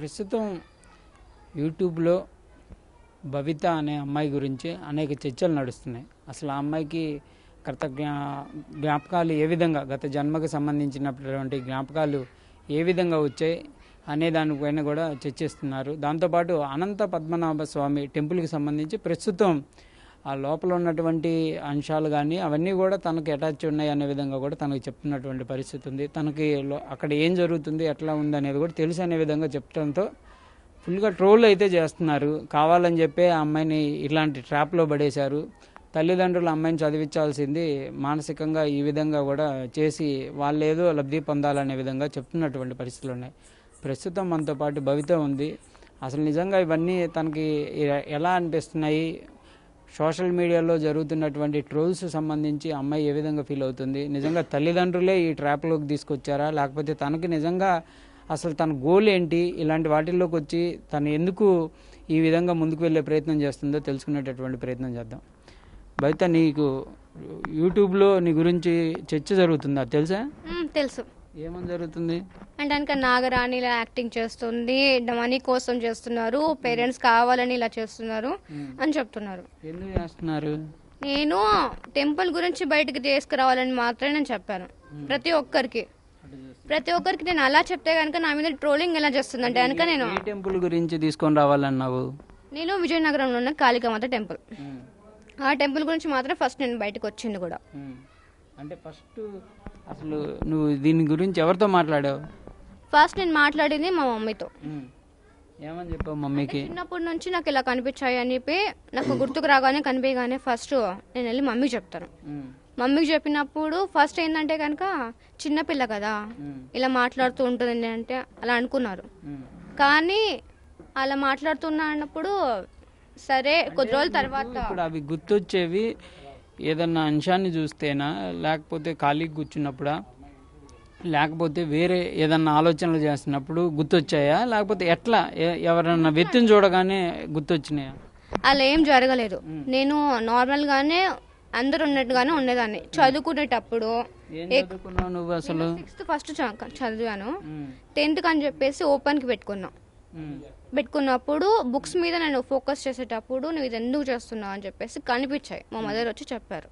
ప్రస్తుతం యూట్యూబ్లో భవిత అనే అమ్మాయి గురించి అనేక చర్చలు నడుస్తున్నాయి. అసలు ఆ అమ్మాయికి గత జ్ఞాపకాలు ఏ విధంగా, గత జన్మకు సంబంధించినటువంటి జ్ఞాపకాలు ఏ విధంగా వచ్చాయి అనే దానిపైన కూడా చర్చిస్తున్నారు. దాంతోపాటు అనంత పద్మనాభ స్వామి టెంపుల్కి సంబంధించి ప్రస్తుతం ఆ లోపల ఉన్నటువంటి అంశాలు కానీ అవన్నీ కూడా తనకు అటాచ్ ఉన్నాయి అనే విధంగా కూడా తనకు చెప్తున్నటువంటి పరిస్థితి ఉంది. తనకి అక్కడ ఏం జరుగుతుంది, ఎట్లా ఉంది అనేది కూడా తెలుసు అనే విధంగా చెప్పడంతో ఫుల్గా ట్రోల్ అయితే చేస్తున్నారు. కావాలని చెప్పి ఆ అమ్మాయిని ఇలాంటి ట్రాప్లో పడేశారు. తల్లిదండ్రులు అమ్మాయిని చదివించాల్సింది మానసికంగా ఈ విధంగా కూడా చేసి వాళ్ళేదో లబ్ధి పొందాలనే విధంగా చెప్తున్నటువంటి పరిస్థితులు ఉన్నాయి. ప్రస్తుతం మనతో పాటు భవిత ఉంది. అసలు నిజంగా ఇవన్నీ తనకి ఎలా అనిపిస్తున్నాయి, సోషల్ మీడియాలో జరుగుతున్నటువంటి ట్రోల్స్ సంబంధించి అమ్మాయి ఏ విధంగా ఫీల్ అవుతుంది, నిజంగా తల్లిదండ్రులే ఈ ట్రాప్లోకి తీసుకొచ్చారా, లేకపోతే తనకి నిజంగా అసలు తన గోల్ ఏంటి, ఇలాంటి వాటిల్లోకి వచ్చి తను ఎందుకు ఈ విధంగా ముందుకు వెళ్ళే ప్రయత్నం చేస్తుందో తెలుసుకునేటటువంటి ప్రయత్నం చేద్దాం. భవిత, నీకు యూట్యూబ్లో నీ గురించి చర్చ జరుగుతుందా తెలుసా? తెలుసు. ఏమని జరుగుతుంది అంటే కనుక నాగరాణి ఇలా యాక్టింగ్ చేస్తుంది, మనీ కోసం చేస్తున్నారు, పేరెంట్స్ కావాలని ఇలా చేస్తున్నారు అని చెప్తున్నారు. ఎందుకు చేస్తున్నారు? నేను టెంపుల్ గురించి బయటకు తీసుకురావాలని మాత్రమే నేను చెప్పాను. ప్రతి ఒక్కరికి నేను అలా చెప్తే కనుక నా మీద ట్రోలింగ్ ఎలా చేస్తుందంటే కనుక నేను టెంపుల్ గురించి తీసుకొని రావాలన్నావు. నేను విజయనగరంలో ఉన్న కాళికామాత టెంపుల్, ఆ టెంపుల్ గురించి మాత్రం ఫస్ట్ నేను బయటకు వచ్చింది కూడా. అంటే ఫస్ట్ అసలు నువ్వు దీని గురించి ఎవరితో మాట్లాడావు? ఫస్ట్ నేను మాట్లాడింది మా మమ్మీతో. ఏమని చెప్పావు మమ్మీకి? చిన్నప్పటి నుంచి నాకు ఇలా కనిపించాయి అని చెప్పి నాకు గుర్తుకు రాగానే కనిపించగానే ఫస్ట్ నేను వెళ్ళి మమ్మీకి చెప్తాను. మమ్మీకి చెప్పినప్పుడు ఫస్ట్ ఏంటంటే కనుక చిన్నపిల్ల కదా ఇలా మాట్లాడుతూ ఉంటుంది అంటే అలా అనుకున్నారు. కానీ అలా మాట్లాడుతున్నప్పుడు సరే కొద్ది రోజుల తర్వాత ఇప్పుడు అవి గుర్తొచ్చేవి ఏదన్నా అంశాన్ని చూస్తేనా, లేకపోతే ఖాళీకి కూర్చున్నప్పుడా, లేకపోతే వేరే ఏదన్నా ఆలోచనలు చేస్తున్నప్పుడు గుర్తొచ్చాయా, లేకపోతే ఎట్లా ఎవరన్నా వ్యక్తిని చూడగానే గుర్తొచ్చినాయా? అలా ఏం జరగలేదు. నేను నార్మల్ గానే అందరు ఉన్నట్టుగానే ఉండేదాన్ని. చదువుకునేటప్పుడు నువ్వు అసలు 6th ఫస్ట్ చదివాను, 10th అని చెప్పేసి ఓపెన్ కి పెట్టుకున్నప్పుడు బుక్స్ మీద నేను ఫోకస్ చేసేటప్పుడు నువ్వు ఇది ఎందుకు చేస్తున్నావు అని చెప్పేసి కనిపించాయి. మా మదర్ వచ్చి చెప్పారు.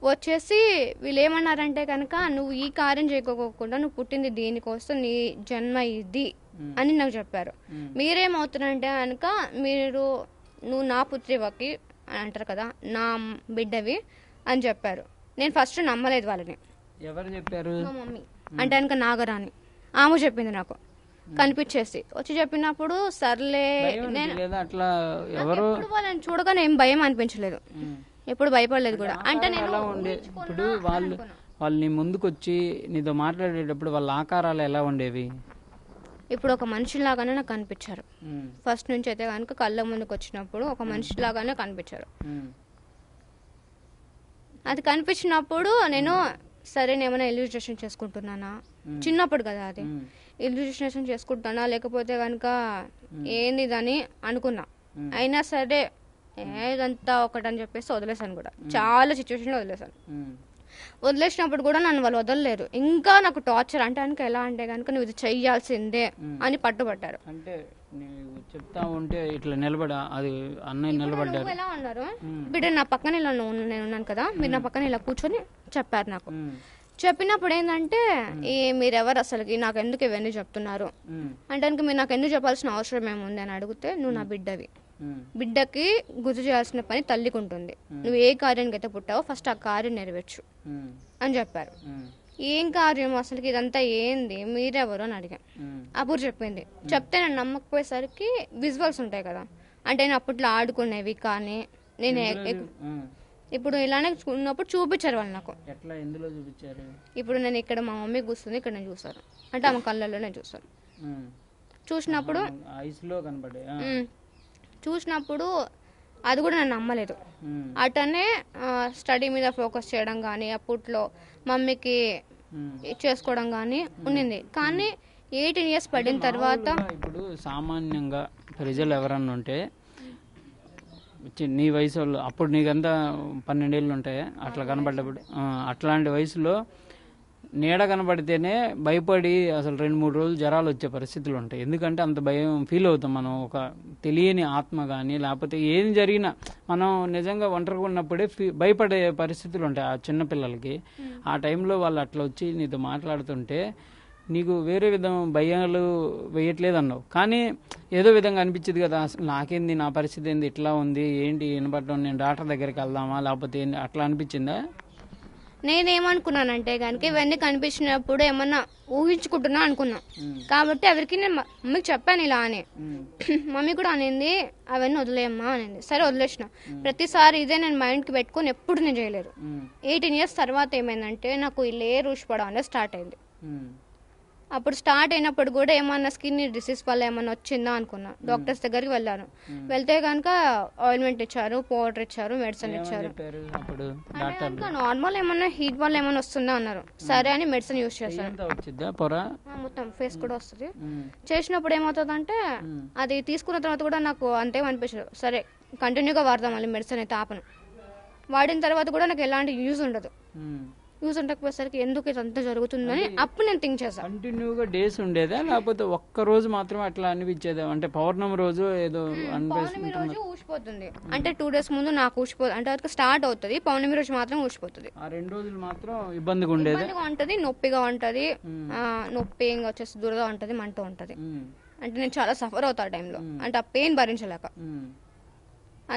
వచ్చేసి వీళ్ళు ఏమన్నారంటే కనుక నువ్వు ఈ కార్యం చేయకోకుండా నువ్వు పుట్టింది దీనికోసం, నీ జన్మ ఇది అని నాకు చెప్పారు. మీరేమవుతున్నారంటే కనుక నువ్వు నా పుత్రివకి అని అంటారు కదా, నా బిడ్డవి అని చెప్పారు. నేను ఫస్ట్ నమ్మలేదు వాళ్ళని. ఎవరు చెప్పారు? మా మమ్మీ అంటే కనుక నాగరాణి, ఆమె చెప్పింది నాకు కనిపించేసి వచ్చి చెప్పినప్పుడు సర్లే. నేను వాళ్ళని చూడగానే ఏం భయం అనిపించలేదు, ఎప్పుడు భయపడలేదు కూడా. అంటే నేను ఇప్పుడు వాళ్ళు నీ ముందుకు వచ్చి నీతో మాట్లాడేటప్పుడు వాళ్ళ ఆకారాలు ఎలా ఉండేవి? ఇప్పుడు ఒక మనిషిలాగానే నాకు కనిపించారు. ఫస్ట్ నుంచి అయితే కనుక కళ్ళ ముందుకు వచ్చినప్పుడు ఒక మనిషిలాగానే కనిపించారు. అది కనిపించినప్పుడు నేను సరే ఏమైనా ఇల్యూస్ట్రేషన్ చేసుకుంటున్నానా, చిన్నప్పుడు కదా అది, ఇల్యూస్ట్రేషన్ చేసుకుంటానా లేకపోతే కనుక ఏంది అని అనుకున్నా. అయినా సరే ఏదంతా ఒకటని చెప్పేసి వదిలేసాను కూడా. చాలా సిచ్యువేషన్ వదిలేసాను. వదిలేసినప్పుడు కూడా నన్ను వాళ్ళు వదలలేరు. ఇంకా నాకు టార్చర్ అంటే కనుక ఎలా అంటే కనుక నువ్వు ఇది చెయ్యాల్సిందే అని పట్టుబట్టారు. అంటే చెప్తా ఉంటే ఇట్లా నిలబడా అది అన్నయ్య నిలబడ్డారు. ఎలా ఉన్నారు బిడ్డ నా పక్కన ఇలా నేను ఉన్నాను కదా, మీరు నా పక్కన ఇలా కూర్చొని చెప్పారు నాకు. చెప్పినప్పుడు ఏంటంటే మీరెవరు అసలుకి, నాకు ఎందుకు ఇవన్నీ చెప్తున్నారు అంటే కనుక మీరు నాకు ఎందుకు చెప్పాల్సిన అవసరం ఏముంది అని అడిగితే, నువ్వు నా బిడ్డవి, బిడ్డకి గుర్తు చేయాల్సిన పని తల్లికి ఉంటుంది, నువ్వు ఏ కార్యానికి అయితే పుట్టావో ఫస్ట్ ఆ కార్యం నెరవేర్చు అని చెప్పారు. ఏం కార్యం అసలుకి, ఇదంతా ఏంది, మీరెవరు అని అడిగాను. అప్పుడు చెప్పింది. చెప్తే నేను నమ్మకపోయేసరికి విజువల్స్ ఉంటాయి కదా, అంటే నేను అప్పట్లో ఆడుకునేవి కానీ నేను ఇప్పుడు ఇలానే ఉన్నప్పుడు చూపించారు వాళ్ళు నాకు. ఇప్పుడు నేను ఇక్కడ మా మమ్మీ కూర్చుంది, ఇక్కడ నేను చూసాను అంటే ఆమె కళ్ళల్లోనే చూసాను. చూసినప్పుడు అది కూడా నేను నమ్మలేదు. అటనే స్టడీ మీద ఫోకస్ చేయడం కానీ అప్పట్లో మమ్మీకి చేసుకోవడం కానీ ఉండింది. కానీ 18 years పడిన తర్వాత ఇప్పుడు సామాన్యంగా ప్రజలు ఎవరన్నా ఉంటే నీ వయసు వాళ్ళు, అప్పుడు నీకంతా 12 ఏళ్ళు ఉంటాయి అట్లా కనబడ్డప్పుడు, అట్లాంటి వయసులో నీడ కనబడితేనే భయపడి అసలు 2-3 రోజులు జ్వరాలు వచ్చే పరిస్థితులు ఉంటాయి. ఎందుకంటే అంత భయం ఫీల్ అవుతాం మనం. ఒక తెలియని ఆత్మ కానీ లేకపోతే ఏం జరిగినా మనం నిజంగా ఒంటరిగా ఉన్నప్పుడే భయపడే పరిస్థితులు ఉంటాయి ఆ చిన్నపిల్లలకి. ఆ టైంలో వాళ్ళు అట్లా వచ్చి నీతో మాట్లాడుతుంటే నీకు వేరే విధం భయాలు వేయట్లేదు అన్నావు, కానీ ఏదో విధంగా అనిపించింది కదా, అసలు నాకేంది, నా పరిస్థితి ఏంది, ఇట్లా ఉంది, ఏంటి వినపడటం, నేను డాక్టర్ దగ్గరికి వెళ్దామా లేకపోతే ఏంటి, అట్లా అనిపించిందా? నేనేమనుకున్నానంటే కనుక ఇవన్నీ కనిపించినప్పుడు ఏమన్నా ఊహించుకుంటున్నా అనుకున్నా. కాబట్టి ఎవరికి నేను మమ్మీకి చెప్పాను ఇలా అని. మమ్మీ కూడా అనింది అవన్నీ వదిలేయమ్మా అనింది. సరే వదిలేసిన. ప్రతిసారి ఇదే నేను మైండ్కి పెట్టుకుని ఎప్పుడు నేను చేయలేదు. 18 years తర్వాత ఏమైందంటే నాకు ఈ లేయర్ ఊసిపోవడం అనేది స్టార్ట్ అయింది. అప్పుడు స్టార్ట్ అయినప్పుడు కూడా ఏమన్నా స్కిన్ డిసీజ్ వల్ల ఏమన్నా వచ్చిందా అనుకున్నా. డాక్టర్స్ దగ్గరికి వెళ్ళాను. వెళ్తే కనుక ఆయిల్మెంట్ ఇచ్చారు, పౌడర్ ఇచ్చారు, మెడిసిన్ ఇచ్చారు. నార్మల్ ఏమన్నా హీట్ వల్ల ఏమన్నా వస్తుందా అన్నారు. సరే అని మెడిసిన్ యూజ్ చేశాను. మొత్తం ఫేస్ కూడా వస్తుంది. చేసినప్పుడు ఏమవుతుందంటే అది తీసుకున్న తర్వాత కూడా నాకు అంతేం అనిపించదు. సరే కంటిన్యూగా వాడదాం మళ్ళీ మెడిసిన్ అయితే ఆపను. వాడిన తర్వాత కూడా నాకు ఎలాంటి యూజ్ ఉండదు. యూజ్ ఉండకపోయేసరికి ఎందుకు ఇదంతా జరుగుతుందని అప్పుడు నేను థింక్ చేశాను. కంటిన్యూగా డేస్ ఉండేదా లేకపోతే ఒక్క రోజు మాత్రమే అట్లా అనిపించేదా? అంటే పౌర్ణమి రోజు ఏదో పౌర్ణమి రోజు ఊసిపోతుంది. అంటే 2 days ముందు నాకు ఊసిపోతుంది. అంటే వరకు స్టార్ట్ అవుతుంది. పౌర్ణమి రోజు మాత్రం ఊసిపోతుంది. ఆ 2 రోజులు మాత్రం ఇబ్బందిగా ఉండేది. ఉంటది, నొప్పిగా ఉంటది, నొప్పి ఇంకా వచ్చేసి దురద ఉంటది, మంట ఉంటది. అంటే నేను చాలా సఫర్ అవుతా ఆ టైంలో. అంటే ఆ పెయిన్ భరించలేక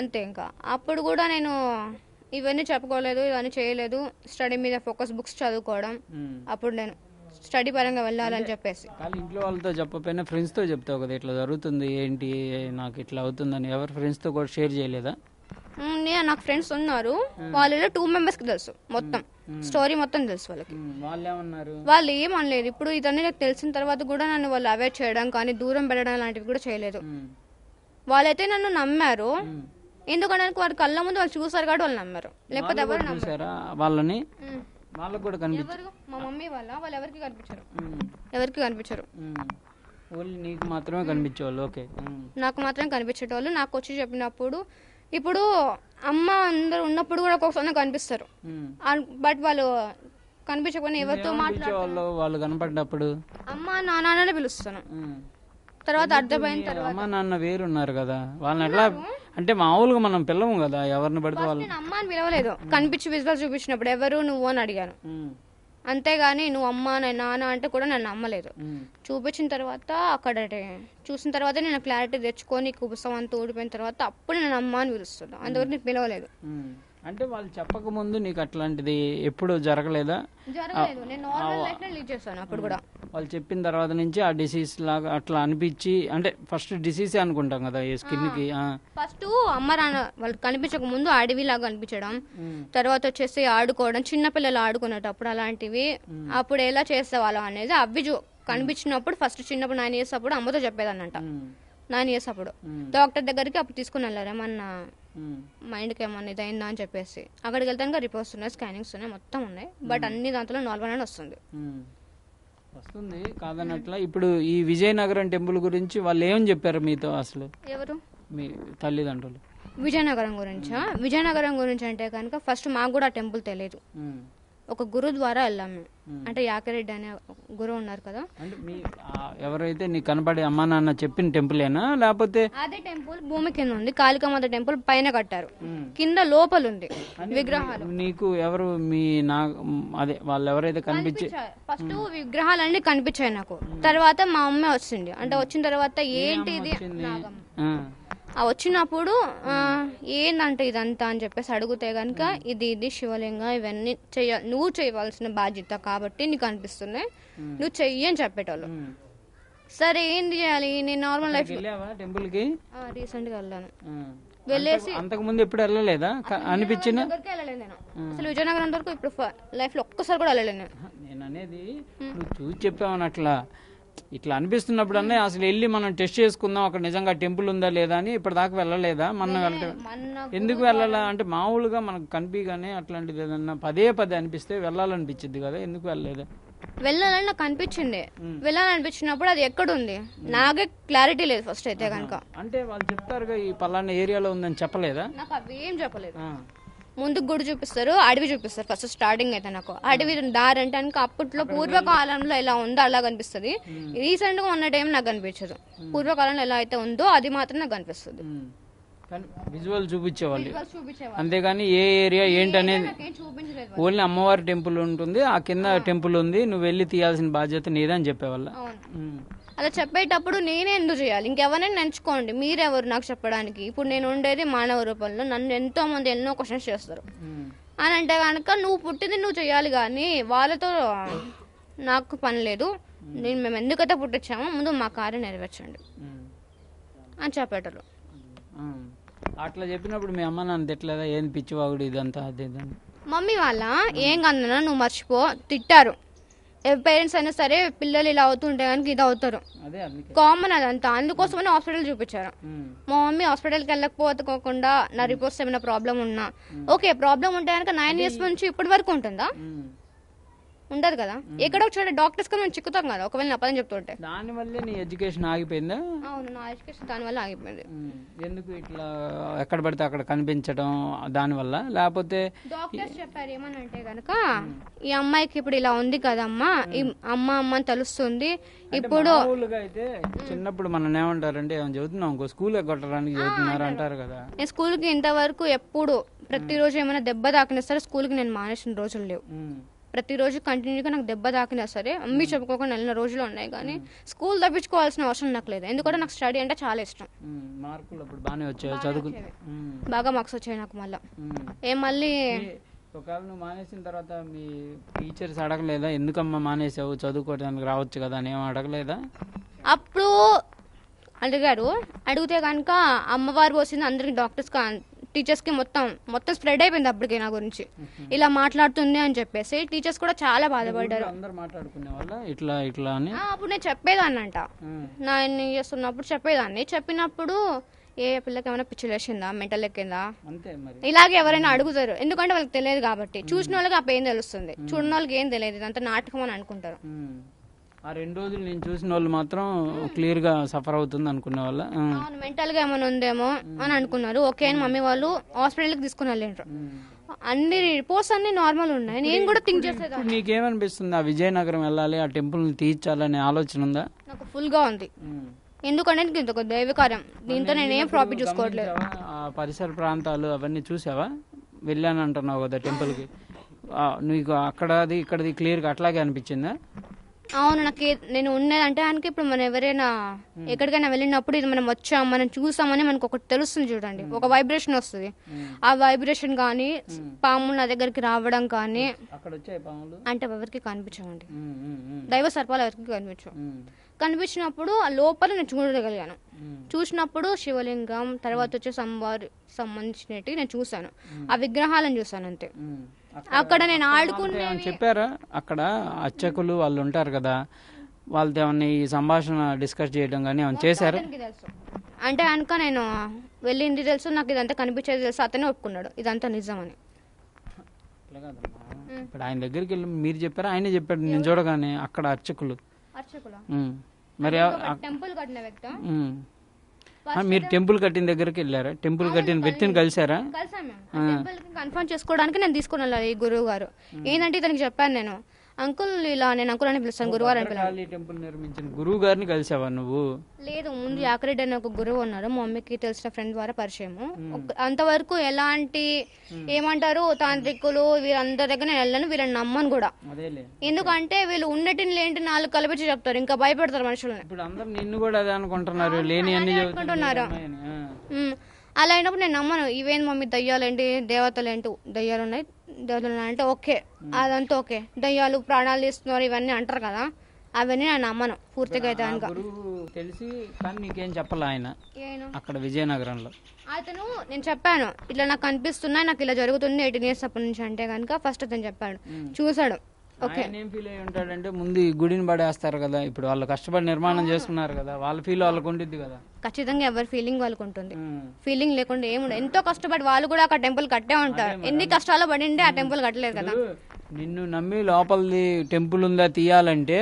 అంతే. ఇంకా అప్పుడు కూడా నేను ఇవన్నీ చెప్పుకోలేదు, ఇవన్నీ చేయలేదు. స్టడీ మీద ఫోకస్, బుక్స్ చదువుకోవడం. అప్పుడు నేను స్టడీ పరంగా వెళ్ళాలని చెప్పేసి ఇంట్లో వాళ్ళతో చెప్పకపోయినా ఫ్రెండ్స్ తో చెప్తావు కదా, ఇట్లా జరుగుతుంది ఏంటి, నాకు ఇట్లా అవుతుందని. ఎవరు ఫ్రెండ్స్ తో కూడా షేర్ చేయలేదా? నాకు ఫ్రెండ్స్ ఉన్నారు. వాళ్ళు 2 members కి తెలుసు మొత్తం స్టోరీ మొత్తం తెలుసు వాళ్ళకి. వాళ్ళు ఏమనలేదు. ఇప్పుడు ఇదన్నీ నాకు తెలిసిన తర్వాత కూడా నన్ను వాళ్ళు అవాయిడ్ చేయడం కానీ దూరం పెట్టడం లాంటివి కూడా చేయలేదు. వాళ్ళైతే నన్ను నమ్మారు. ఎందుకంటే వారి కళ్ళ ముందు వాళ్ళు చూసారు కాబట్టి వాళ్ళు నమ్మారు. లేకపోతే ఎవరు నమ్మారా వాళ్ళని? వాళ్ళకి కూడా కనిపించారు. మా మమ్మీ వాళ్ళు ఎవరికి కనిపించారు. నీకు మాత్రమే కనిపించేవాళ్ళు. ఓకే, నాకు మాత్రం కనిపించేటోళ్ళు. నాకు వచ్చి చెప్పినప్పుడు ఇప్పుడు అమ్మ అందరు ఉన్నప్పుడు కూడా ఒక్కొక్కసారి కనిపిస్తారు. బట్ వాళ్ళు కనిపించకపోయినా ఎవరితో మాట్లాడే వాళ్ళు కనపడినప్పుడు అమ్మ నాన్న పిలుస్తాను. తర్వాత అర్థమైన తర్వాత అమ్మ నాన్న వేరున్నారు కదా, వాళ్ళని ఎట్లా అంటే మామూలుగా మనం పిల్లము కదా, ఎవరిని పడితే వాళ్ళు. నేను అమ్మ అని పిలవలేదు. కనిపించి విజువల్ చూపించినప్పుడు ఎవరు నువ్వు అని అడిగాను. అంతేగాని నువ్వు అమ్మ నాన్న అంటే కూడా నన్ను నమ్మలేదు. చూపించిన తర్వాత అక్కడ చూసిన తర్వాత నేను క్లారిటీ తెచ్చుకొని కుబుసం అంతా ఊడిపోయిన తర్వాత అప్పుడు నేను అమ్మ అని పిలుస్తున్నాను. అంతవరకు నేను పిలవలేదు. అంటే వాళ్ళు చెప్పక ముందు నీకు అట్లాంటిది ఎప్పుడు జరగలేదా? అప్పుడు కూడా వాళ్ళు చెప్పిన తర్వాత నుంచి ఆ డిసీజ్ లాగా అట్లా అనిపించి, అంటే ఫస్ట్ డిసీజ్ అనుకుంటాం కదా ఈ స్కిన్ కి. ఫస్ట్ అమ్మ నాన్న వాళ్ళు కనిపించక ముందు అడవి లాగా అనిపించడం, తర్వాత వచ్చేసి ఆడుకోవడం, చిన్నపిల్లలు ఆడుకునేటప్పుడు అలాంటివి. అప్పుడు ఎలా చేసేవాళ్ళం అనేది అవి కనిపించినప్పుడు ఫస్ట్ చిన్నప్పుడు 9 years అప్పుడు అమ్మతో చెప్పేదాన్నంట. 9 years అప్పుడు డాక్టర్ దగ్గరికి అప్పుడు తీసుకుని వెళ్ళారు. ఏమన్నా మైండ్కి ఏమన్నా ఇదైందా అని చెప్పేసి. అక్కడికి వెళ్తాను రిపోర్ట్స్ ఉన్నాయి, స్కానింగ్స్ ఉన్నాయి, మొత్తం ఉన్నాయి. బట్ అన్ని దాంట్లో నార్మల్ అని వస్తుంది కాదన్నట్లా. ఇప్పుడు ఈ విజయనగరం టెంపుల్ గురించి వాళ్ళు ఏమని చెప్పారు మీతో? అసలు ఎవరు మీ తల్లిదండ్రులు? విజయనగరం గురించా? విజయనగరం గురించి అంటే కనుక ఫస్ట్ మాకు కూడా ఆ టెంపుల్ తెలియదు. ఒక గురు ద్వారా వెళ్ళాము. అంటే యాకిరెడ్డి అనే గురువు ఉన్నారు కదా. అంటే ఎవరైతే నీకు కనపడే అమ్మా నాన్న చెప్పిన టెంపులేనా లేకపోతే? అదే టెంపుల్ భూమి కింద ఉంది. కాళికామాత టెంపుల్ పైన కట్టారు, కింద లోపల ఉంది విగ్రహాలు. నీకు ఎవరు అదే వాళ్ళు ఎవరైతే కనిపించి ఫస్ట్ విగ్రహాలన్నీ కనిపించాయి నాకు. తర్వాత మా అమ్మ వచ్చింది. అంటే వచ్చిన తర్వాత ఏంటి ఇది వచ్చినప్పుడు ఏందంటే ఇదంతా అని చెప్పేసి అడిగితే కనుక ఇది శివలింగం, ఇవన్నీ నువ్వు చేయవలసిన బాధ్యత కాబట్టి నీకు అనిపిస్తున్నాయి, నువ్వు చెయ్యి అని చెప్పేటోళ్ళు. సరే ఏంటి చేయాలి? నేను నార్మల్ లైఫ్ టెంపుల్ కి రీసెంట్ గా వెళ్ళాను. వెళ్ళేసి అంతకు ముందు ఎప్పుడు వెళ్ళలేదా? అనిపించింది వెళ్ళలేదు నేను అసలు. విజయనగరం వరకు ఇప్పుడు లైఫ్ లో ఒక్కసారి కూడా వెళ్ళలేదు నేను అనేది. నువ్వు చూసి చెప్పావని అట్లా ఇట్లా అనిపిస్తున్నప్పుడు అన్నీ అసలు వెళ్ళి మనం టెస్ట్ చేసుకుందాం అక్కడ నిజంగా టెంపుల్ ఉందా లేదా అని ఇప్పటిదాకా వెళ్ళలేదా? ఎందుకు వెళ్ళాలా? అంటే మామూలుగా మనకు కనిపించగానే అట్లాంటిది ఏదన్నా పదే అనిపిస్తే వెళ్ళాలనిపించింది కదా, ఎందుకు వెళ్ళలేదా? వెళ్ళాలని నాకు అనిపించింది. వెళ్ళాలనిపించినప్పుడు అది ఎక్కడుంది నాకే క్లారిటీ లేదు ఫస్ట్ అయితే కనుక. అంటే వాళ్ళు చెప్తారుగా ఈ పలానా ఏరియాలో ఉందని చెప్పలేదా? నాకు అవి ఏం చెప్పలేదు. ముందుకు గుడి చూపిస్తారు, అడవి చూపిస్తారు ఫస్ట్ స్టార్టింగ్ అయితే. నాకు అడవి దారి అంటే అప్పట్లో పూర్వకాలంలో ఎలా ఉందో అలా కనిపిస్తుంది. రీసెంట్ గా ఉన్న టైం నాకు కనిపించదు. పూర్వకాలంలో ఎలా అయితే ఉందో అది మాత్రం నాకు కనిపిస్తుంది. విజువల్ చూపించేవాళ్ళు, అంతేగాని ఏ ఏరియా ఏంటనేది. ఓన్లీ అమ్మవారి టెంపుల్ ఉంటుంది, ఆ కింద టెంపుల్ ఉంది, నువ్వు వెళ్ళి తీయాల్సిన బాధ్యత నీదని చెప్పేవాళ్ళ. అలా చెప్పేటప్పుడు నేనే ఎందుకు చేయాలి? ఇంకెవరైనా ఎంచుకోండి, మీరెవరు నాకు చెప్పడానికి? ఇప్పుడు నేను ఉండేది మానవ రూపంలో, నన్ను ఎంతో మంది ఎన్నో క్వశ్చన్స్ చేస్తారు అని అంటే కనుక నువ్వు పుట్టింది నువ్వు చేయాలి, కానీ వాళ్ళతో నాకు పని లేదు. మేము ఎందుకైతే పుట్టించామో ముందు మా కార్యం నెరవేర్చండి అని చెప్పేటలు. అట్లా చెప్పినప్పుడు మీ అమ్మ నన్ను తిట్టలేదా? ఏం పిచ్చివాగుడు ఇదంతా అదే? మమ్మీ వాళ్ళ ఏం కన్నా నువ్వు మర్చిపో తిట్టారు. పేరెంట్స్ అయినా సరే పిల్లలు ఇలా అవుతుంటే కనుక ఇది అవుతారు, కామన్ అదంతా. అందుకోసమని హాస్పిటల్ చూపించారు. మా మమ్మీ హాస్పిటల్కి వెళ్ళకపోకుండా నా రిపోర్ట్స్ ఏమైనా ప్రాబ్లం ఉన్నా ఓకే, ప్రాబ్లం ఉంటే కనుక 9 years నుంచి ఇప్పటి వరకు ఉంటుందా? ఉండదు కదా. ఎక్కడో చోట డాక్టర్స్ కి మేము చిక్కుతాం కదా ఒకవేళ నా పని చెప్తుంటే. దాని వల్లే నీ ఎడ్యుకేషన్ ఆగిపోయిందా? అవును, నా ఎడ్యుకేషన్ దాని వల్ల ఆగిపోయింది. ఎందుకు ఇట్లా ఎక్కడ పడితే అక్కడ కనిపించడం దాని వల్ల? లేకపోతే డాక్టర్స్ చెప్పారు ఏమనంటే గనక, ఈ అమ్మాయికి ఇప్పుడు ఇలా ఉంది కదమ్మా, ఈ అమ్మ అని తెలుస్తుంది. ఇప్పుడు అయితే చిన్నప్పుడు మనం ఏమంటారంటే ఏమైనా చదువుతున్నాం ఇంకో స్కూల్ ఎగ్గొట్టడానికి చదువుతున్నారు అంటారు కదా. నేను స్కూల్ కి ఇంతవరకు ఎప్పుడు ప్రతిరోజు ఏమైనా దెబ్బ తాకినా సరే స్కూల్ కి నేను మానేసిన రోజులు లేవు. ప్రతిరోజు కంటిన్యూగా నాకు దెబ్బ తాకినా సరే అమ్మి చెప్పుకోకుండా వెళ్ళిన రోజులు ఉన్నాయి, కానీ స్కూల్ తప్పించుకోవాల్సిన అవసరం నాకు లేదు. ఎందుకంటే నాకు స్టడీ అంటే చాలా ఇష్టం. బాగా మార్క్స్ వచ్చాయి నాకు. మళ్ళీ మళ్ళీ ఒకవేళ నువ్వు మానేసిన తర్వాత మీ టీచర్స్ అడగలేదా ఎందుకమ్మా మానేసావు, చదువుకోవడానికి రావచ్చు కదా అని? ఏం అడగలేదా? అప్పుడు అడిగారు. అడిగితే కనుక అమ్మవారు పోసింది అందరికి, డాక్టర్స్ టీచర్స్ కి మొత్తం స్ప్రెడ్ అయిపోయింది అప్పటికి నా గురించి ఇలా మాట్లాడుతుంది అని చెప్పేసి. టీచర్స్ కూడా చాలా బాధపడ్డారు. అప్పుడు నేను చెప్పేదాన్ని అంట, నా ఎన్ని చేస్తున్నప్పుడు చెప్పేదాన్ని. చెప్పినప్పుడు ఏ పిల్లకి ఏమైనా పిచ్చి లేచిందా, మెంటల్ ఎక్కిందా, ఇలాగే ఎవరైనా అడుగుతారు. ఎందుకంటే వాళ్ళకి తెలియదు కాబట్టి. చూసిన వాళ్ళకి ఆ పెయిన్ తెలుస్తుంది, చూడని వాళ్ళకి ఏం తెలియదు, ఇదంతా నాటకం అని అనుకుంటారు. ఆ 2 రోజులు నేను చూసిన వాళ్ళు మాత్రం క్లియర్ గా సఫర్ అవుతుంది అనుకునే వాళ్ళ. మెంటల్ గా ఏమైనా ఉందేమో అని అనుకున్నారు. ఓకే అని మమ్మీ వాళ్ళు హాస్పిటల్ కి తీసుకుని వెళ్ళారు. అన్ని రిపోర్ట్స్ అన్ని నార్మల్ ఉన్నాయి. నేను కూడా థింక్ చేసేదాన్ని. నీకేమనిపిస్తుంది? ఆ విజయనగరం వెళ్ళాలి, ఆ టెంపుల్ ని తీర్చాలనే ఆలోచన ఉందా? నాకు ఫుల్ గా ఉంది. ఎందుకంటే ఇది ఒక దైవ కార్యం, దీంతో నేను ఏం ప్రాఫిట్ చూసుకోవట్లేదు. ఆ పరిసర ప్రాంతాలు అవన్నీ చూసావా? వెళ్ళాను అంటున్నావు కదా టెంపుల్ కి, నీకు అక్కడది ఇక్కడది క్లియర్ గా అట్లాగే అనిపించిందా? అవును, నాకు నేను ఉన్నదంటే కనుక ఇప్పుడు మనం ఎవరైనా ఎక్కడికైనా వెళ్ళినప్పుడు ఇది మనం వచ్చాం, మనం చూసామని మనకు ఒకటి తెలుస్తుంది చూడండి, ఒక వైబ్రేషన్ వస్తుంది. ఆ వైబ్రేషన్ కానీ పాములు నా దగ్గరికి రావడం కానీ అంటే ఎవరికి కనిపించమండి, దైవ సర్పాలు ఎవరికి కనిపించినప్పుడు ఆ లోపల నేను చూడగలిగాను. చూసినప్పుడు శివలింగం, తర్వాత వచ్చేసి అమ్మవారి సంబంధించినవి నేను చూసాను, ఆ విగ్రహాలను చూసాను అంతే. అక్కడ నేను ఆడుకునే చెప్పారా? అక్కడ అర్చకులు వాళ్ళు ఉంటారు కదా, వాళ్ళతో ఏమన్నా ఈ సంభాషణ డిస్కస్ చేయడం కానీ ఏమైనా చేశారు? అంటే కనుక నేను వెళ్ళింది తెలుసు, నాకు ఇదంతా కనిపించేది తెలుసు, అతనే ఒప్పుకున్నాడు ఇదంతా నిజమని. ఇప్పుడు ఆయన దగ్గరికి వెళ్ళి మీరు చెప్పారా, ఆయనే చెప్పాడు నేను చూడగానే? అక్కడ అర్చకులు మరి టెంపుల్ కట్టిన వ్యక్తి, మీరు టెంపుల్ కట్టిన దగ్గరికి వెళ్ళారా? టెంపుల్ కట్టిన వ్యక్తిని కలిసారా? కన్ఫర్మ్ చేసుకోవడానికి నేను తీసుకుని వెళ్ళాలి. ఈ గురువు గారు ఏంటంటే ఇతనికి చెప్పాను నేను, అంకుల్ ఇలా నేను అంకుల్ అని పిలుస్తాను, గురువారు అని పిలుస్తాను. టెంపుల్ నిర్మించిన గురువు గారిని కలిసావా నువ్వు? లేదు, ముందు యాకరెడ్డి అనే ఒక గురువు ఉన్నారు, మా మమ్మీకి తెలిసిన ఫ్రెండ్ ద్వారా పరిచయము. అంతవరకు ఎలాంటి ఏమంటారు తాంత్రికులు వీరందరి దగ్గర నేను వెళ్ళను, వీళ్ళని నమ్మను కూడా. ఎందుకంటే వీళ్ళు ఉన్నటిని లేంటి 4 కలిపించి చెప్తారు, ఇంకా భయపెడతారు మనుషులని. ఇప్పుడు అందరూ నిన్ను కూడా అదే అనుకుంటున్నారు, లేని అన్ని అనుకుంటున్నారు. అలా అయినప్పుడు నేను నమ్మను. ఇవేంటి మమ్మీ దయ్యాలేంటి, దేవతలు ఏంటి, దయ్యాలు ఉన్నాయి దేవతలు ఉన్నాయి అంటే ఓకే, అదంతా ఓకే. దయ్యాలు ప్రాణాలు తీస్తున్నారు ఇవన్నీ అంటారు కదా, అవన్నీ నేను నమ్మను పూర్తిగా. అయితే తెలిసి కానీ నీకేం చెప్పలే ఆయన అక్కడ విజయనగరంలో? అతను నేను చెప్పాను ఇట్లా నాకు కనిపిస్తున్నాయి, నాకు ఇలా జరుగుతుంది 18 years అప్పటి నుంచి అంటే కనుక ఫస్ట్ అతను చెప్పాడు, చూసాడు. ఏం ఫీల్ అయ్యి ఉంటాడంటే ముందు ఈ గుడిని పడేస్తారు కదా, ఇప్పుడు వాళ్ళు కష్టపడి నిర్మాణం చేసుకున్నారు కదా, వాళ్ళ ఫీల్ వాళ్ళకు ఉంటుంది కదా. ఖచ్చితంగా ఎవరి ఫీలింగ్ వాళ్ళకు ఉంటుంది, ఫీలింగ్ లేకుండా ఏముండదు. ఎంతో కష్టపడి వాళ్ళు కూడా అక్కడ టెంపుల్ కట్టే ఉంటారు, ఎన్ని కష్టాలు పడింటే ఆ టెంపుల్ కట్టలేదు కదా. నిన్ను నమ్మి లోపలిది టెంపుల్ ఉందా తీయాలంటే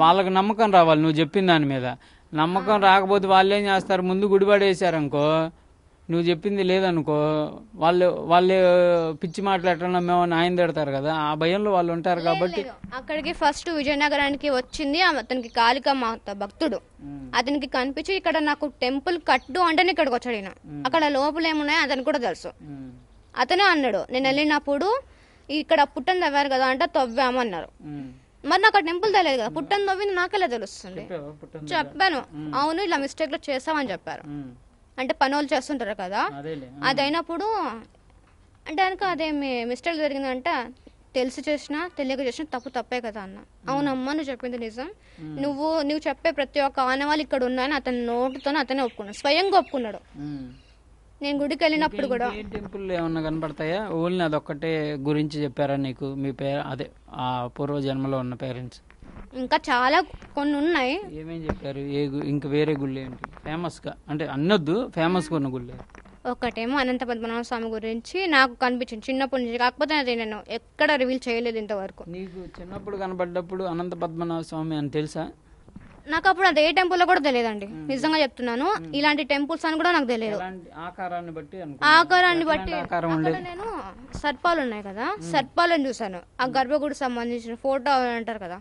వాళ్ళకి నమ్మకం రావాలి నువ్వు చెప్పిన దాని మీద. నమ్మకం రాకపోతే వాళ్ళు ఏం చేస్తారు, ముందు గుడి పడేసారనుకో నువ్వు చెప్పింది లేదనుకో, వాళ్ళు పిచ్చి మాట్లాడటం మేము ఆయన తిడతారు కదా, ఆ భయంలో వాళ్ళు ఉంటారు కాబట్టి. అక్కడికి ఫస్ట్ విజయనగరానికి వచ్చింది అతనికి కాళికామాత భక్తుడు. అతనికి కనిపించి ఇక్కడ నాకు టెంపుల్ కట్టు అంటేనే ఇక్కడికి వచ్చాడు ఈయన. అక్కడ లోపల ఏమున్నాయో అతనికి కూడా తెలుసు. అతనే అన్నాడు, నేను వెళ్ళినప్పుడు ఇక్కడ పుట్టని తవ్వారు కదా అంటే తవ్వామన్నారు. మరి నాకు ఆ టెంపుల్ తెలియదు కదా, పుట్టని తవ్వింది నాకెలా తెలుస్తుంది. చెప్పాను, అవును ఇలా మిస్టేక్ లో చేసామని చెప్పారు. అంటే పనులు చేస్తుంటారు కదా, అదైనప్పుడు అంటే కనుక అదేమి మిస్టేక్ జరిగిందంటే తెలిసి చేసినా తెలియక చేసినా తప్పే కదా అన్న. అవునమ్మా నువ్వు చెప్పింది నిజం, నువ్వు చెప్పే ప్రతి ఒక్క ఆనవాళ్ళు ఇక్కడ ఉన్నాయని అతని నోటితోనే అతనే ఒప్పుకున్నాడు, స్వయంగా ఒప్పుకున్నాడు. నేను గుడికి వెళ్ళినప్పుడు కూడా టెంపుల్ ఏమన్నా కనపడతాయా? ఓన్లీ అదొక్కటే గురించి చెప్పారా నీకు మీ అదే ఆ పూర్వ జన్మలో ఉన్న పేరెంట్స్? ఇంకా చాలా కొన్ని ఉన్నాయి. ఏమేం చెప్పారు? ఇంకా వేరే గుళ్ళు ఏంటి ఫేమస్ గా, అంటే అన్నొద్దు, ఫేమస్ గా ఉన్న గుళ్ళు? ఒకటేమో అనంత పద్మనాభ స్వామి గురించి నాకు కనిపించింది చిన్నప్పటి నుంచి, కాకపోతే అది నేను ఎక్కడ రివీల్ చేయలేదు ఇంతవరకు. నీకు చిన్నప్పుడు కనబడ్డప్పుడు అనంత పద్మనాభ స్వామి అని తెలుసా? నాకు అప్పుడు అది ఏ టెంపుల్ లో కూడా తెలియదండి, నిజంగా చెప్తున్నాను. ఇలాంటి టెంపుల్స్ అని కూడా నాకు తెలియదు. ఆకారాన్ని బట్టి నేను సర్పాలు ఉన్నాయి కదా, సర్పాలను చూసాను. ఆ గర్భగుడికి సంబంధించిన ఫోటో అంటారు కదా,